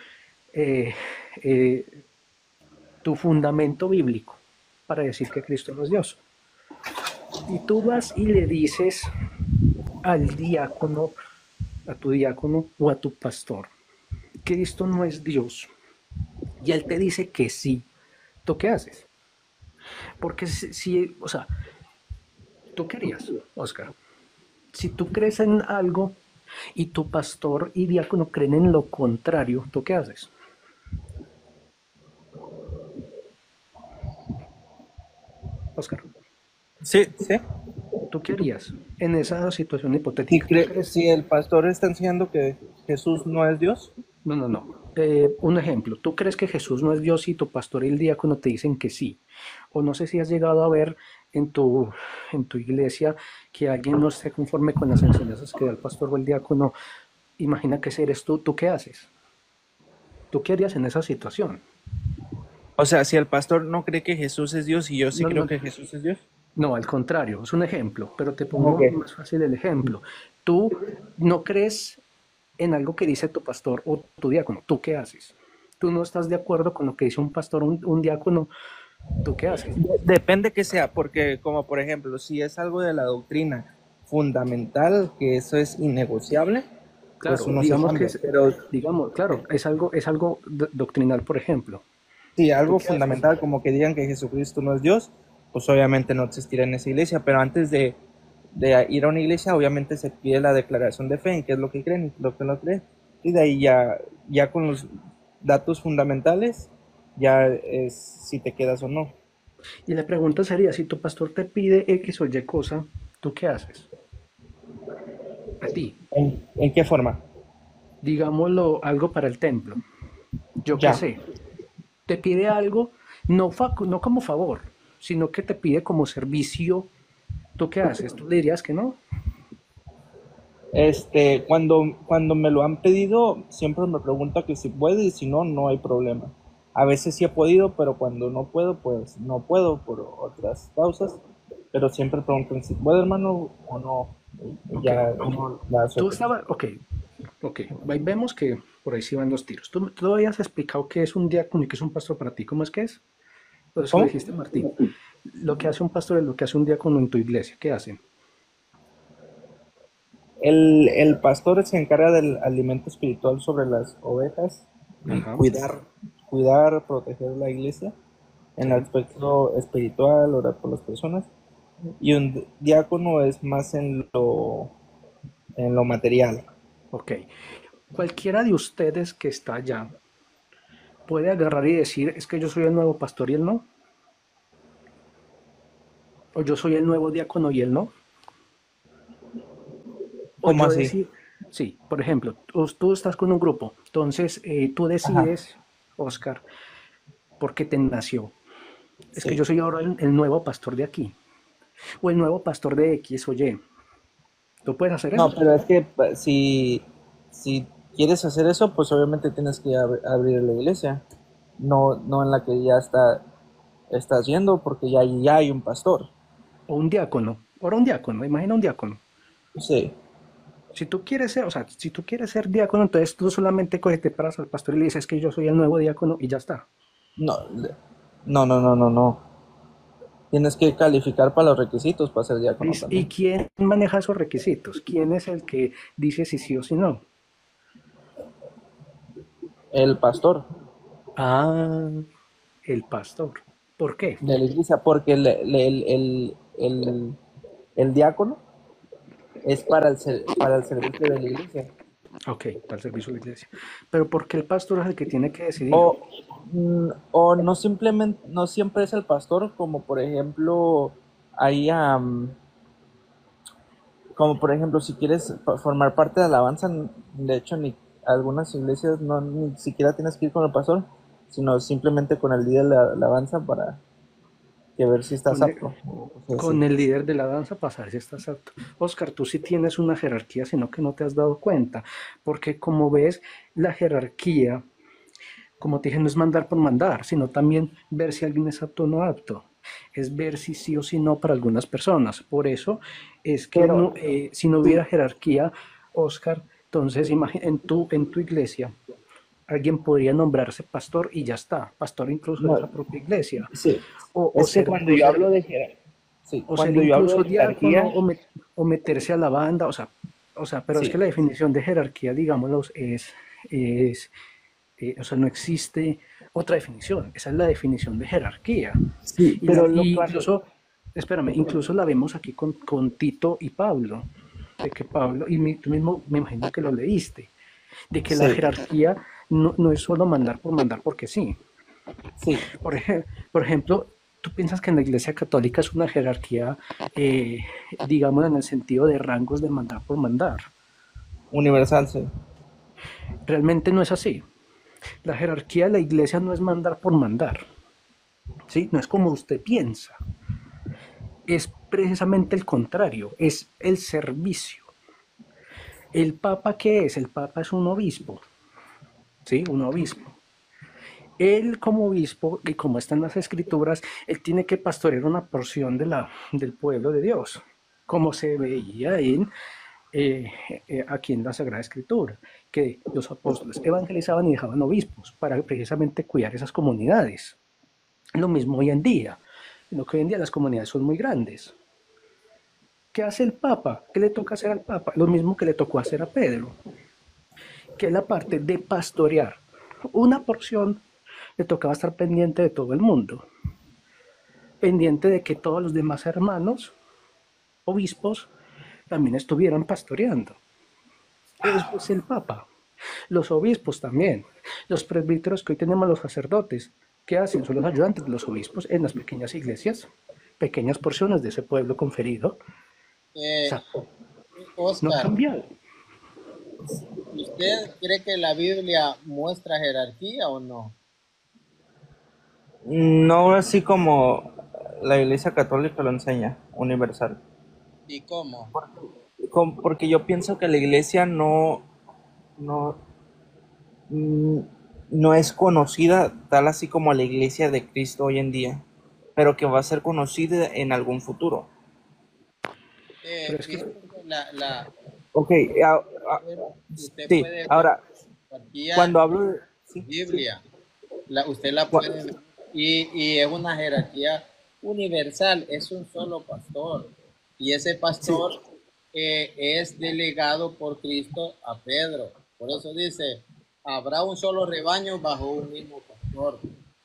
fundamento bíblico para decir que Cristo no es Dios, y tú vas y le dices al diácono, a tu diácono o a tu pastor, que Cristo no es Dios, y él te dice que sí, ¿tú qué haces? Porque si o sea, ¿tú qué harías, Oscar? Si tú crees en algo y tu pastor y diácono creen en lo contrario, ¿tú qué haces? Oscar. Sí. ¿Tú qué harías en esa situación hipotética? Si el pastor está enseñando que Jesús no es Dios. No. Un ejemplo, ¿tú crees que Jesús no es Dios y tu pastor y el diácono te dicen que sí? O no sé si has llegado a ver en tu iglesia que alguien no esté conforme con las enseñanzas que da el pastor o el diácono. Imagina que ese eres tú, ¿tú qué haces? ¿Tú qué harías en esa situación? O sea, si el pastor no cree que Jesús es Dios y yo sí creo que Jesús es Dios. No, al contrario, es un ejemplo, pero te pongo más fácil el ejemplo. Tú no crees en algo que dice tu pastor o tu diácono, ¿tú qué haces? Tú no estás de acuerdo con lo que dice un pastor o un diácono, ¿tú qué haces? Depende que sea, porque como por ejemplo, si es algo de la doctrina fundamental, que eso es innegociable, claro, pues uno digamos se que cambia, pero digamos, claro, es algo doctrinal, por ejemplo. Sí, algo fundamental como que digan que Jesucristo no es Dios, pues obviamente no existirá en esa iglesia, pero antes de ir a una iglesia obviamente se pide la declaración de fe en qué es lo que creen y lo que no creen, y de ahí ya con los datos fundamentales ya es si te quedas o no. Y la pregunta sería, si tu pastor te pide X o Y cosa, ¿tú qué haces? A ti. ¿En qué forma? Digámoslo, algo para el templo. Yo qué Ya. sé. Te pide algo, no como favor, sino que te pide como servicio. ¿Tú qué haces? ¿Tú le dirías que no? Cuando me lo han pedido, siempre me pregunta que si puede y si no, no hay problema. A veces sí he podido, pero cuando no puedo, pues no puedo por otras causas. Pero siempre preguntan si puede, hermano, o no. Y ya uno la hace. Tú estabas, ok. Ahí vemos que por ahí sí van los tiros. Tú habías explicado qué es un diácono y qué es un pastor para ti. ¿Cómo es que es? Pues eso lo dijiste, Martín. Lo que hace un pastor es lo que hace un diácono en tu iglesia. ¿Qué hacen? El pastor se encarga del alimento espiritual sobre las ovejas y Ajá. cuidar, proteger la iglesia en el aspecto espiritual, orar por las personas. Y un diácono es más en lo material. Ok. Cualquiera de ustedes que está allá puede agarrar y decir, es que yo soy el nuevo pastor y él no. O yo soy el nuevo diácono y él no. O ¿Cómo yo así? decir, sí, por ejemplo, tú estás con un grupo, entonces tú decides, Oscar, por qué te nació. Es que Sí. yo soy ahora el nuevo pastor de aquí, o el nuevo pastor de X o Y. ¿Tú puedes hacer No, eso? pero es que si quieres hacer eso, pues obviamente tienes que abrir la iglesia. No en la que ya estás yendo, porque ya hay un pastor. O un diácono. Ahora un diácono, imagina un diácono. Sí. Si tú quieres ser, o sea, si tú quieres ser diácono, entonces tú solamente coges, te paras al pastor y le dices que yo soy el nuevo diácono y ya está. No. Tienes que calificar para los requisitos para ser diácono ¿Y también. quién maneja esos requisitos? ¿Quién es el que dice si sí o si no? El pastor Ah, el pastor. ¿Por qué? de la iglesia, porque el diácono es para el servicio de la iglesia. Ok, para el servicio de la iglesia. Pero ¿por qué el pastor es el que tiene que decidir? O no simplemente, no siempre es el pastor, como por ejemplo, hay, como por ejemplo, si quieres formar parte de alabanza, de hecho, algunas iglesias ni siquiera tienes que ir con el pastor, sino simplemente con el líder de la alabanza para que ver si estás apto. Con el líder de la danza pasar si estás apto. Oscar, tú sí tienes una jerarquía, sino que no te has dado cuenta, porque como ves, la jerarquía, como te dije, no es mandar por mandar, sino también ver si alguien es apto o no apto. Es ver si sí o si no para algunas personas. Por eso es que si no hubiera jerarquía, Oscar, entonces en tu iglesia alguien podría nombrarse pastor y ya está, pastor incluso de esa propia iglesia. Sí. O ser, cuando yo hablo de jerarquía, o ser incluso diácono o meterse a la banda, o sea, pero es que la definición de jerarquía, digámoslo, o sea, no existe otra definición, esa es la definición de jerarquía. Sí, pero incluso la vemos aquí con Tito y Pablo, de que Pablo, y tú mismo me imagino que lo leíste, de que la jerarquía no es solo mandar porque sí. Sí. Por ejemplo, ¿tú piensas que en la Iglesia Católica es una jerarquía, digamos, en el sentido de rangos de mandar por mandar? Universal, sí. Realmente no es así. La jerarquía de la Iglesia no es mandar por mandar, ¿sí? No es como usted piensa. Es precisamente el contrario, es el servicio. ¿El Papa qué es? El Papa es un obispo, ¿sí? Un obispo. Él como obispo, y como están las escrituras, él tiene que pastorear una porción del pueblo de Dios, como se veía aquí en la Sagrada Escritura, que los apóstoles evangelizaban y dejaban obispos para precisamente cuidar esas comunidades. Lo mismo hoy en día, lo que hoy en día las comunidades son muy grandes. ¿Qué hace el Papa? ¿Qué le toca hacer al Papa? Lo mismo que le tocó hacer a Pedro, que es la parte de pastorear una porción. Le tocaba estar pendiente de todo el mundo, pendiente de que todos los demás hermanos, obispos, también estuvieran pastoreando. Eso es el Papa. Los obispos también, los presbíteros que hoy tenemos, los sacerdotes, ¿Qué hacen? Son los ayudantes de los obispos en las pequeñas iglesias, pequeñas porciones de ese pueblo conferido. O sea, no ha Oscar, cambiado. ¿usted cree que la Biblia muestra jerarquía o no? No así como la Iglesia Católica lo enseña, universal. ¿Y cómo? Porque yo pienso que la Iglesia no, mm, no es conocida tal así como la Iglesia de Cristo hoy en día, pero que va a ser conocida en algún futuro. Pero es que Ok, usted sí, puede ver ahora, jerarquía cuando hablo de... en la Biblia. Usted la puede ver. Y es una jerarquía universal, es un solo pastor. Y ese pastor es delegado por Cristo a Pedro. Por eso dice, habrá un solo rebaño bajo un mismo pastor.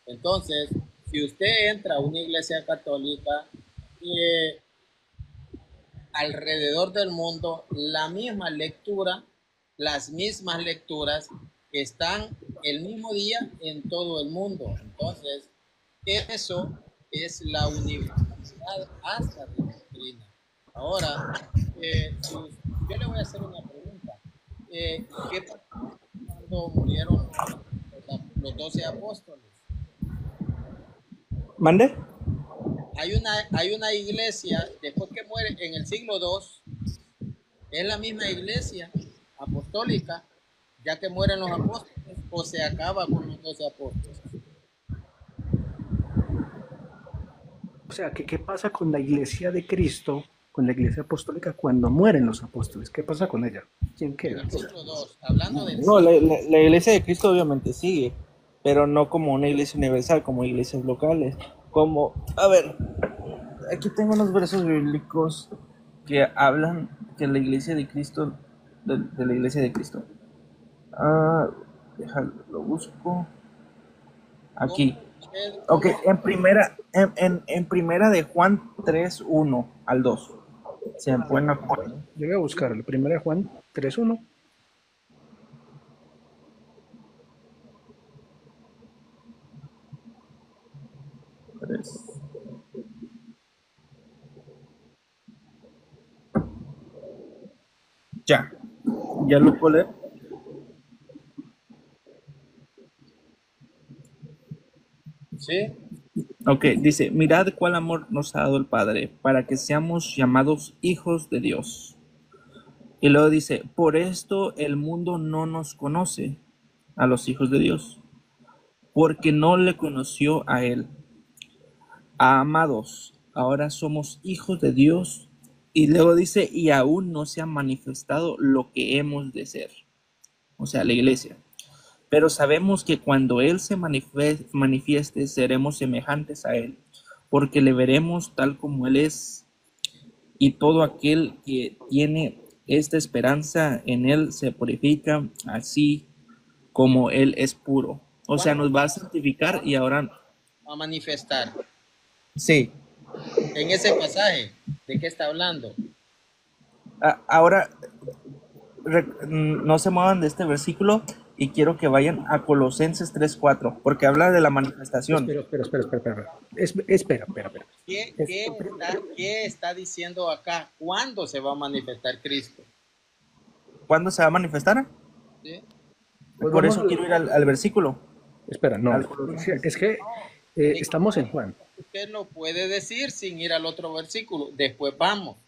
Entonces, si usted entra a una iglesia católica, alrededor del mundo, las mismas lecturas están el mismo día en todo el mundo. Entonces, eso es la universalidad hasta de doctrina. Ahora, yo le voy a hacer una pregunta. ¿Qué pasó cuando murieron los 12 apóstoles? ¿Mande? Hay una iglesia, después que muere en el siglo II, es la misma iglesia apostólica, ya que mueren los apóstoles, o se acaba con los 12 apóstoles. O sea, ¿qué pasa con la iglesia de Cristo, con la iglesia apostólica cuando mueren los apóstoles? ¿Qué pasa con ella? ¿Quién En queda? el siglo II, hablando del No, siglo la Iglesia de Cristo obviamente sigue, pero no como una iglesia universal, como iglesias locales. Como, a ver, aquí tengo unos versos bíblicos que hablan que la iglesia de Cristo, de la iglesia de Cristo. Déjalo, lo busco. Aquí. Ok, en primera de Juan 3:1 al 2. Se me pueden acordar. Yo voy a buscarlo. Primera de Juan 3:1. Ya lo puedo leer. Sí. Ok, dice, mirad cuál amor nos ha dado el Padre, para que seamos llamados hijos de Dios. Y luego dice, por esto el mundo no nos conoce a los hijos de Dios, porque no le conoció a Él. Amados, ahora somos hijos de Dios. Y luego dice, y aún no se ha manifestado lo que hemos de ser. O sea, la iglesia. Pero sabemos que cuando Él se manifieste, seremos semejantes a Él, porque le veremos tal como Él es. Y todo aquel que tiene esta esperanza en Él se purifica, así como Él es puro. O sea, nos va a santificar y ahora... Va a manifestar. Sí. En ese pasaje, ¿de qué está hablando? Ahora, no se muevan de este versículo y quiero que vayan a Colosenses 3:4, porque habla de la manifestación. Espera. ¿Qué está diciendo acá? ¿Cuándo se va a manifestar Cristo? ¿Cuándo se va a manifestar? ¿Sí? Por eso quiero ir al versículo. Espera, no. Es que estamos en Juan. Usted lo puede decir sin ir al otro versículo. Después vamos.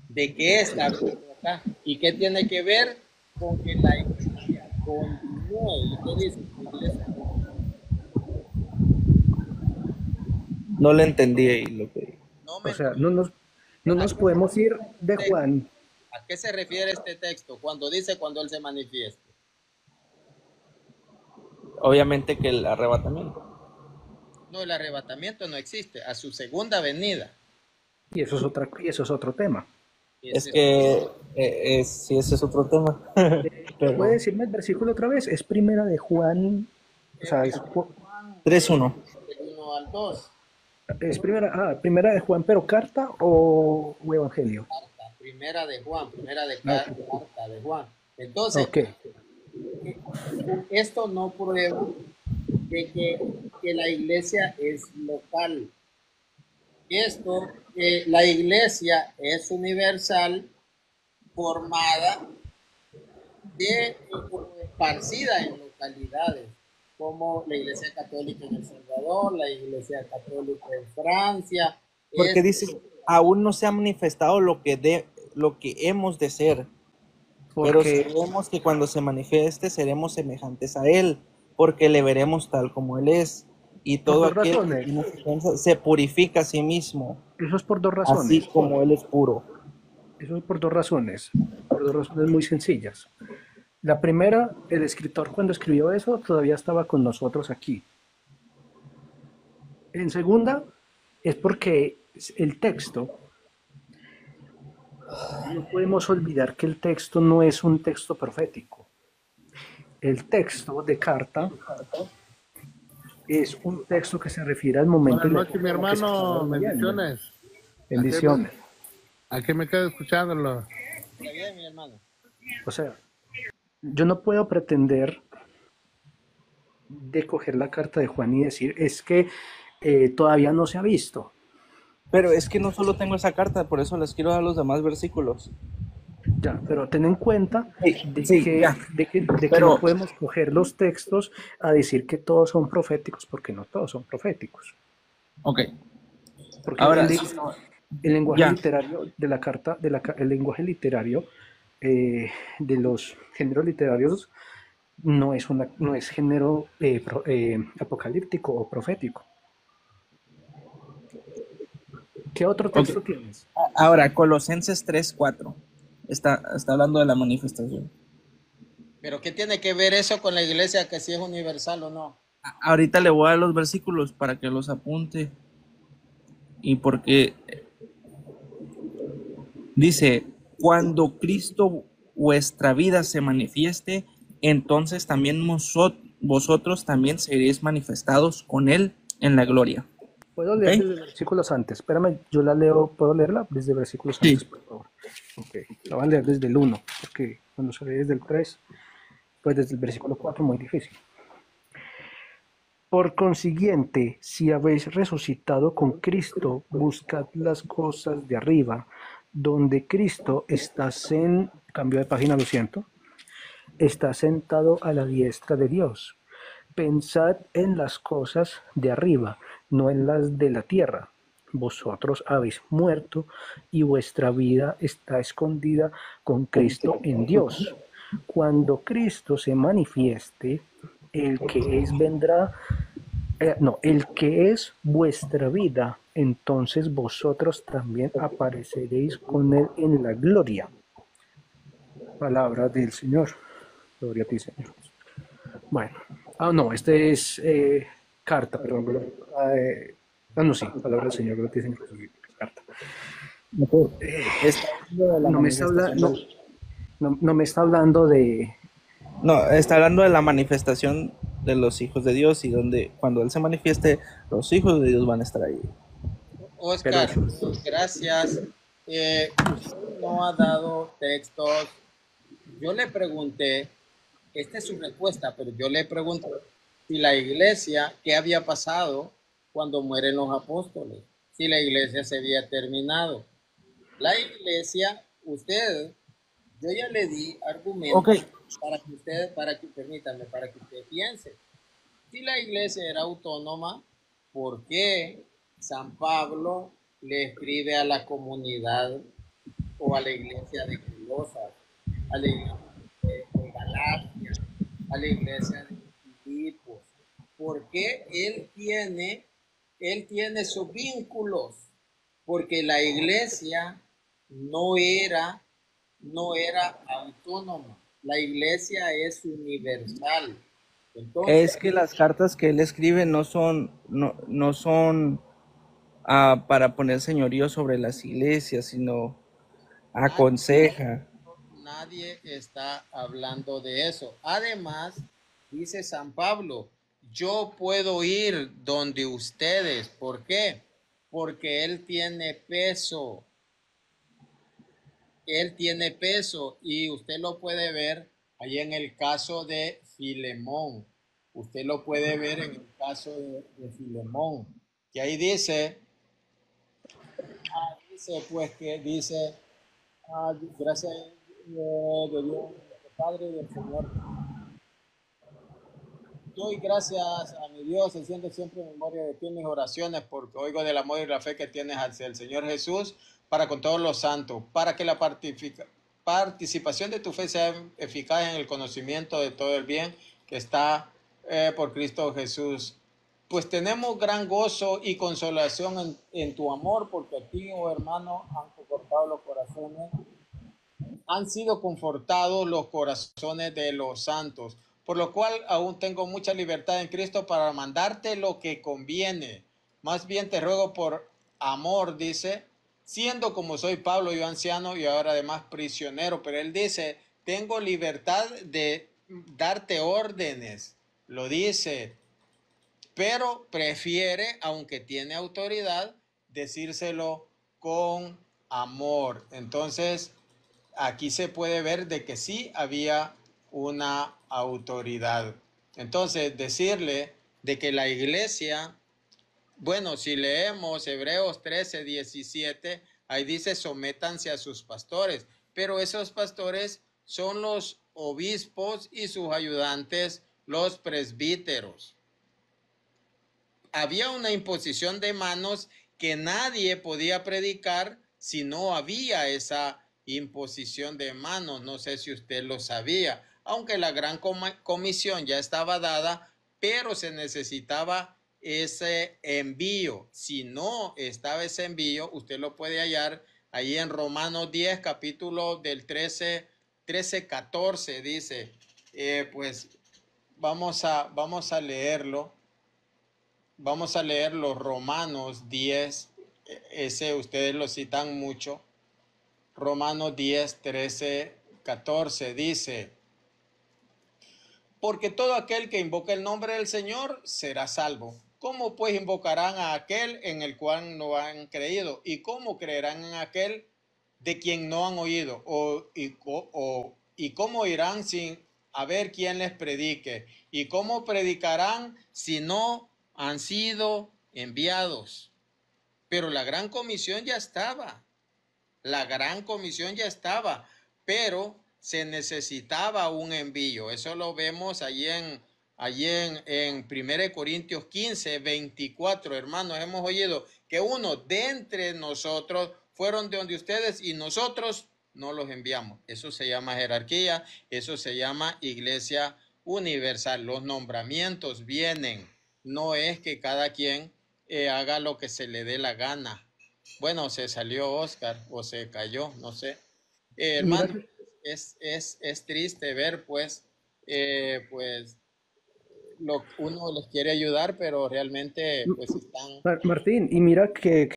¿De qué está hablando acá? ¿Y qué tiene que ver con que la iglesia continúe? ¿Y qué dice la iglesia? No le entendí ahí lo que... O sea, no nos podemos ir de Juan. ¿A qué se refiere este texto cuando dice cuando Él se manifieste? Obviamente que el arrebatamiento. No, el arrebatamiento no existe. A su segunda venida. Y eso es otro tema. Es que sí, ese es otro tema. Pero... ¿Puede decirme el versículo otra vez? Es primera de Juan. O sea, es 3:1. Del 1 al 2. Es primera de Juan, pero carta o evangelio. Carta, primera de Juan, carta de Juan. Entonces, esto no prueba que la iglesia es local. Esto, la iglesia es universal, formada esparcida en localidades, como la Iglesia Católica en El Salvador, la Iglesia Católica en Francia. Porque dice, aún no se ha manifestado lo que hemos de ser, pero Porque, sabemos que cuando se manifieste seremos semejantes a Él, porque le veremos tal como Él es. Y por todo dos aquel que razones. tiene esperanza se purifica a sí mismo, Eso es por dos así razones. como Él es puro. Eso es por dos razones. Por dos razones muy sencillas. La primera, el escritor cuando escribió eso todavía estaba con nosotros aquí. En segunda, es porque el texto, no podemos olvidar que el texto no es un texto profético. El texto de carta es un texto que se refiere al momento Buenas en el noches, mi que se está hermano. viviendo. Bendiciones. Bendiciones. Aquí me quedo escuchándolo. Está bien, mi hermano. O sea, yo no puedo pretender de coger la carta de Juan y decir, es que todavía no se ha visto. Pero es que no solo tengo esa carta, por eso les quiero dar los demás versículos. Ya, pero ten en cuenta de Sí, que, ya. de que Pero- no podemos coger los textos a decir que todos son proféticos, porque no todos son proféticos. Ok. Porque Ahora, el lenguaje ya. literario de la carta, el lenguaje literario de los géneros literarios no es género apocalíptico o profético. ¿Qué otro texto tienes? Ahora, Colosenses 3:4. Está hablando de la manifestación. Pero ¿qué tiene que ver eso con la iglesia, que si es universal o no? Ahorita le voy a dar los versículos para que los apunte. Y porque dice, cuando Cristo vuestra vida se manifieste, entonces también vosotros también seréis manifestados con Él en la gloria. Puedo leer ¿Ok? desde versículos antes. Espérame, yo la leo. ¿Puedo leerla desde versículos Sí. antes, por favor? Ok, la voy a leer desde el 1, porque cuando se lee desde el 3, pues desde el versículo 4 muy difícil. Por consiguiente, si habéis resucitado con Cristo, buscad las cosas de arriba, donde Cristo está cambio de página, lo siento, está sentado a la diestra de Dios. Pensad en las cosas de arriba, no en las de la tierra. Vosotros habéis muerto y vuestra vida está escondida con Cristo en Dios. Cuando Cristo se manifieste, el que es vendrá, el que es vuestra vida, entonces vosotros también apareceréis con él en la gloria. Palabra del Señor. Gloria a ti, Señor. Bueno, no, este es carta, perdón. No, sí, palabra del Señor, gloria a ti, Señor Jesús. Carta. No me está hablando, no me está hablando de... No, está hablando de la manifestación de los hijos de Dios y donde cuando Él se manifieste, los hijos de Dios van a estar ahí. Oscar, gracias. Usted no ha dado textos. Yo le pregunté, esta es su respuesta, pero yo le pregunté si la iglesia, ¿qué había pasado cuando mueren los apóstoles? Si la iglesia se había terminado. La iglesia, yo ya le di argumentos Ok. para que usted piense. Si la iglesia era autónoma, ¿por qué San Pablo le escribe a la comunidad o a la iglesia de Colosas, a la iglesia de Galacia, a la iglesia de Filipos? ¿Por qué él tiene sus vínculos? Porque la iglesia no era autónoma. La iglesia es universal. Entonces, Es que las cartas que Él escribe no son para poner señorío sobre las iglesias, sino aconseja. nadie está hablando de eso. Además, dice San Pablo, yo puedo ir donde ustedes. ¿Por qué? Porque él tiene peso. Él tiene peso y usted lo puede ver ahí en el caso de Filemón. Usted lo puede ver en el caso de Filemón, que ahí dice, pues que dice, gracias de Dios, nuestro Padre y del Señor. Doy gracias a mi Dios, haciendo siempre en memoria de ti en mis oraciones, porque oigo del amor y la fe que tienes hacia el Señor Jesús para con todos los santos, para que la participación de tu fe sea eficaz en el conocimiento de todo el bien que está por Cristo Jesús. Pues tenemos gran gozo y consolación en tu amor, porque a ti, oh hermano, han confortado los corazones, han sido confortados los corazones de los santos, por lo cual aún tengo mucha libertad en Cristo para mandarte lo que conviene. Más bien te ruego por amor, dice, siendo como soy Pablo, yo anciano y ahora además prisionero, pero él dice, tengo libertad de darte órdenes, lo dice, pero prefiere, aunque tiene autoridad, decírselo con amor. Entonces, aquí se puede ver de que sí había una autoridad. Entonces, decirle de que la iglesia, bueno, si leemos Hebreos 13, 17, ahí dice sométanse a sus pastores, pero esos pastores son los obispos y sus ayudantes, los presbíteros. Había una imposición de manos que nadie podía predicar si no había esa imposición de manos. No sé si usted lo sabía, aunque la gran comisión ya estaba dada, pero se necesitaba ese envío. Si no estaba ese envío, usted lo puede hallar ahí en Romanos 10, capítulo del 13, 14, dice, pues vamos a leerlo. Vamos a leer los Romanos 10, ese ustedes lo citan mucho. Romanos 10, 13, 14 dice, porque todo aquel que invoca el nombre del Señor será salvo. ¿Cómo pues invocarán a aquel en el cual no han creído? ¿Y cómo creerán en aquel de quien no han oído? ¿Y cómo irán sin haber quien les predique? ¿Y cómo predicarán si no han sido enviados? Pero la gran comisión ya estaba. La gran comisión ya estaba, pero se necesitaba un envío. Eso lo vemos allí en 1 Corintios 15, 24. Hermanos, hemos oído que uno de entre nosotros fueron de donde ustedes y nosotros no los enviamos. Eso se llama jerarquía, eso se llama iglesia universal. Los nombramientos vienen. No es que cada quien haga lo que se le dé la gana. Bueno, se salió Oscar o se cayó, no sé. Hermano, es triste ver, pues uno les quiere ayudar, pero realmente pues están... Martín, y mira que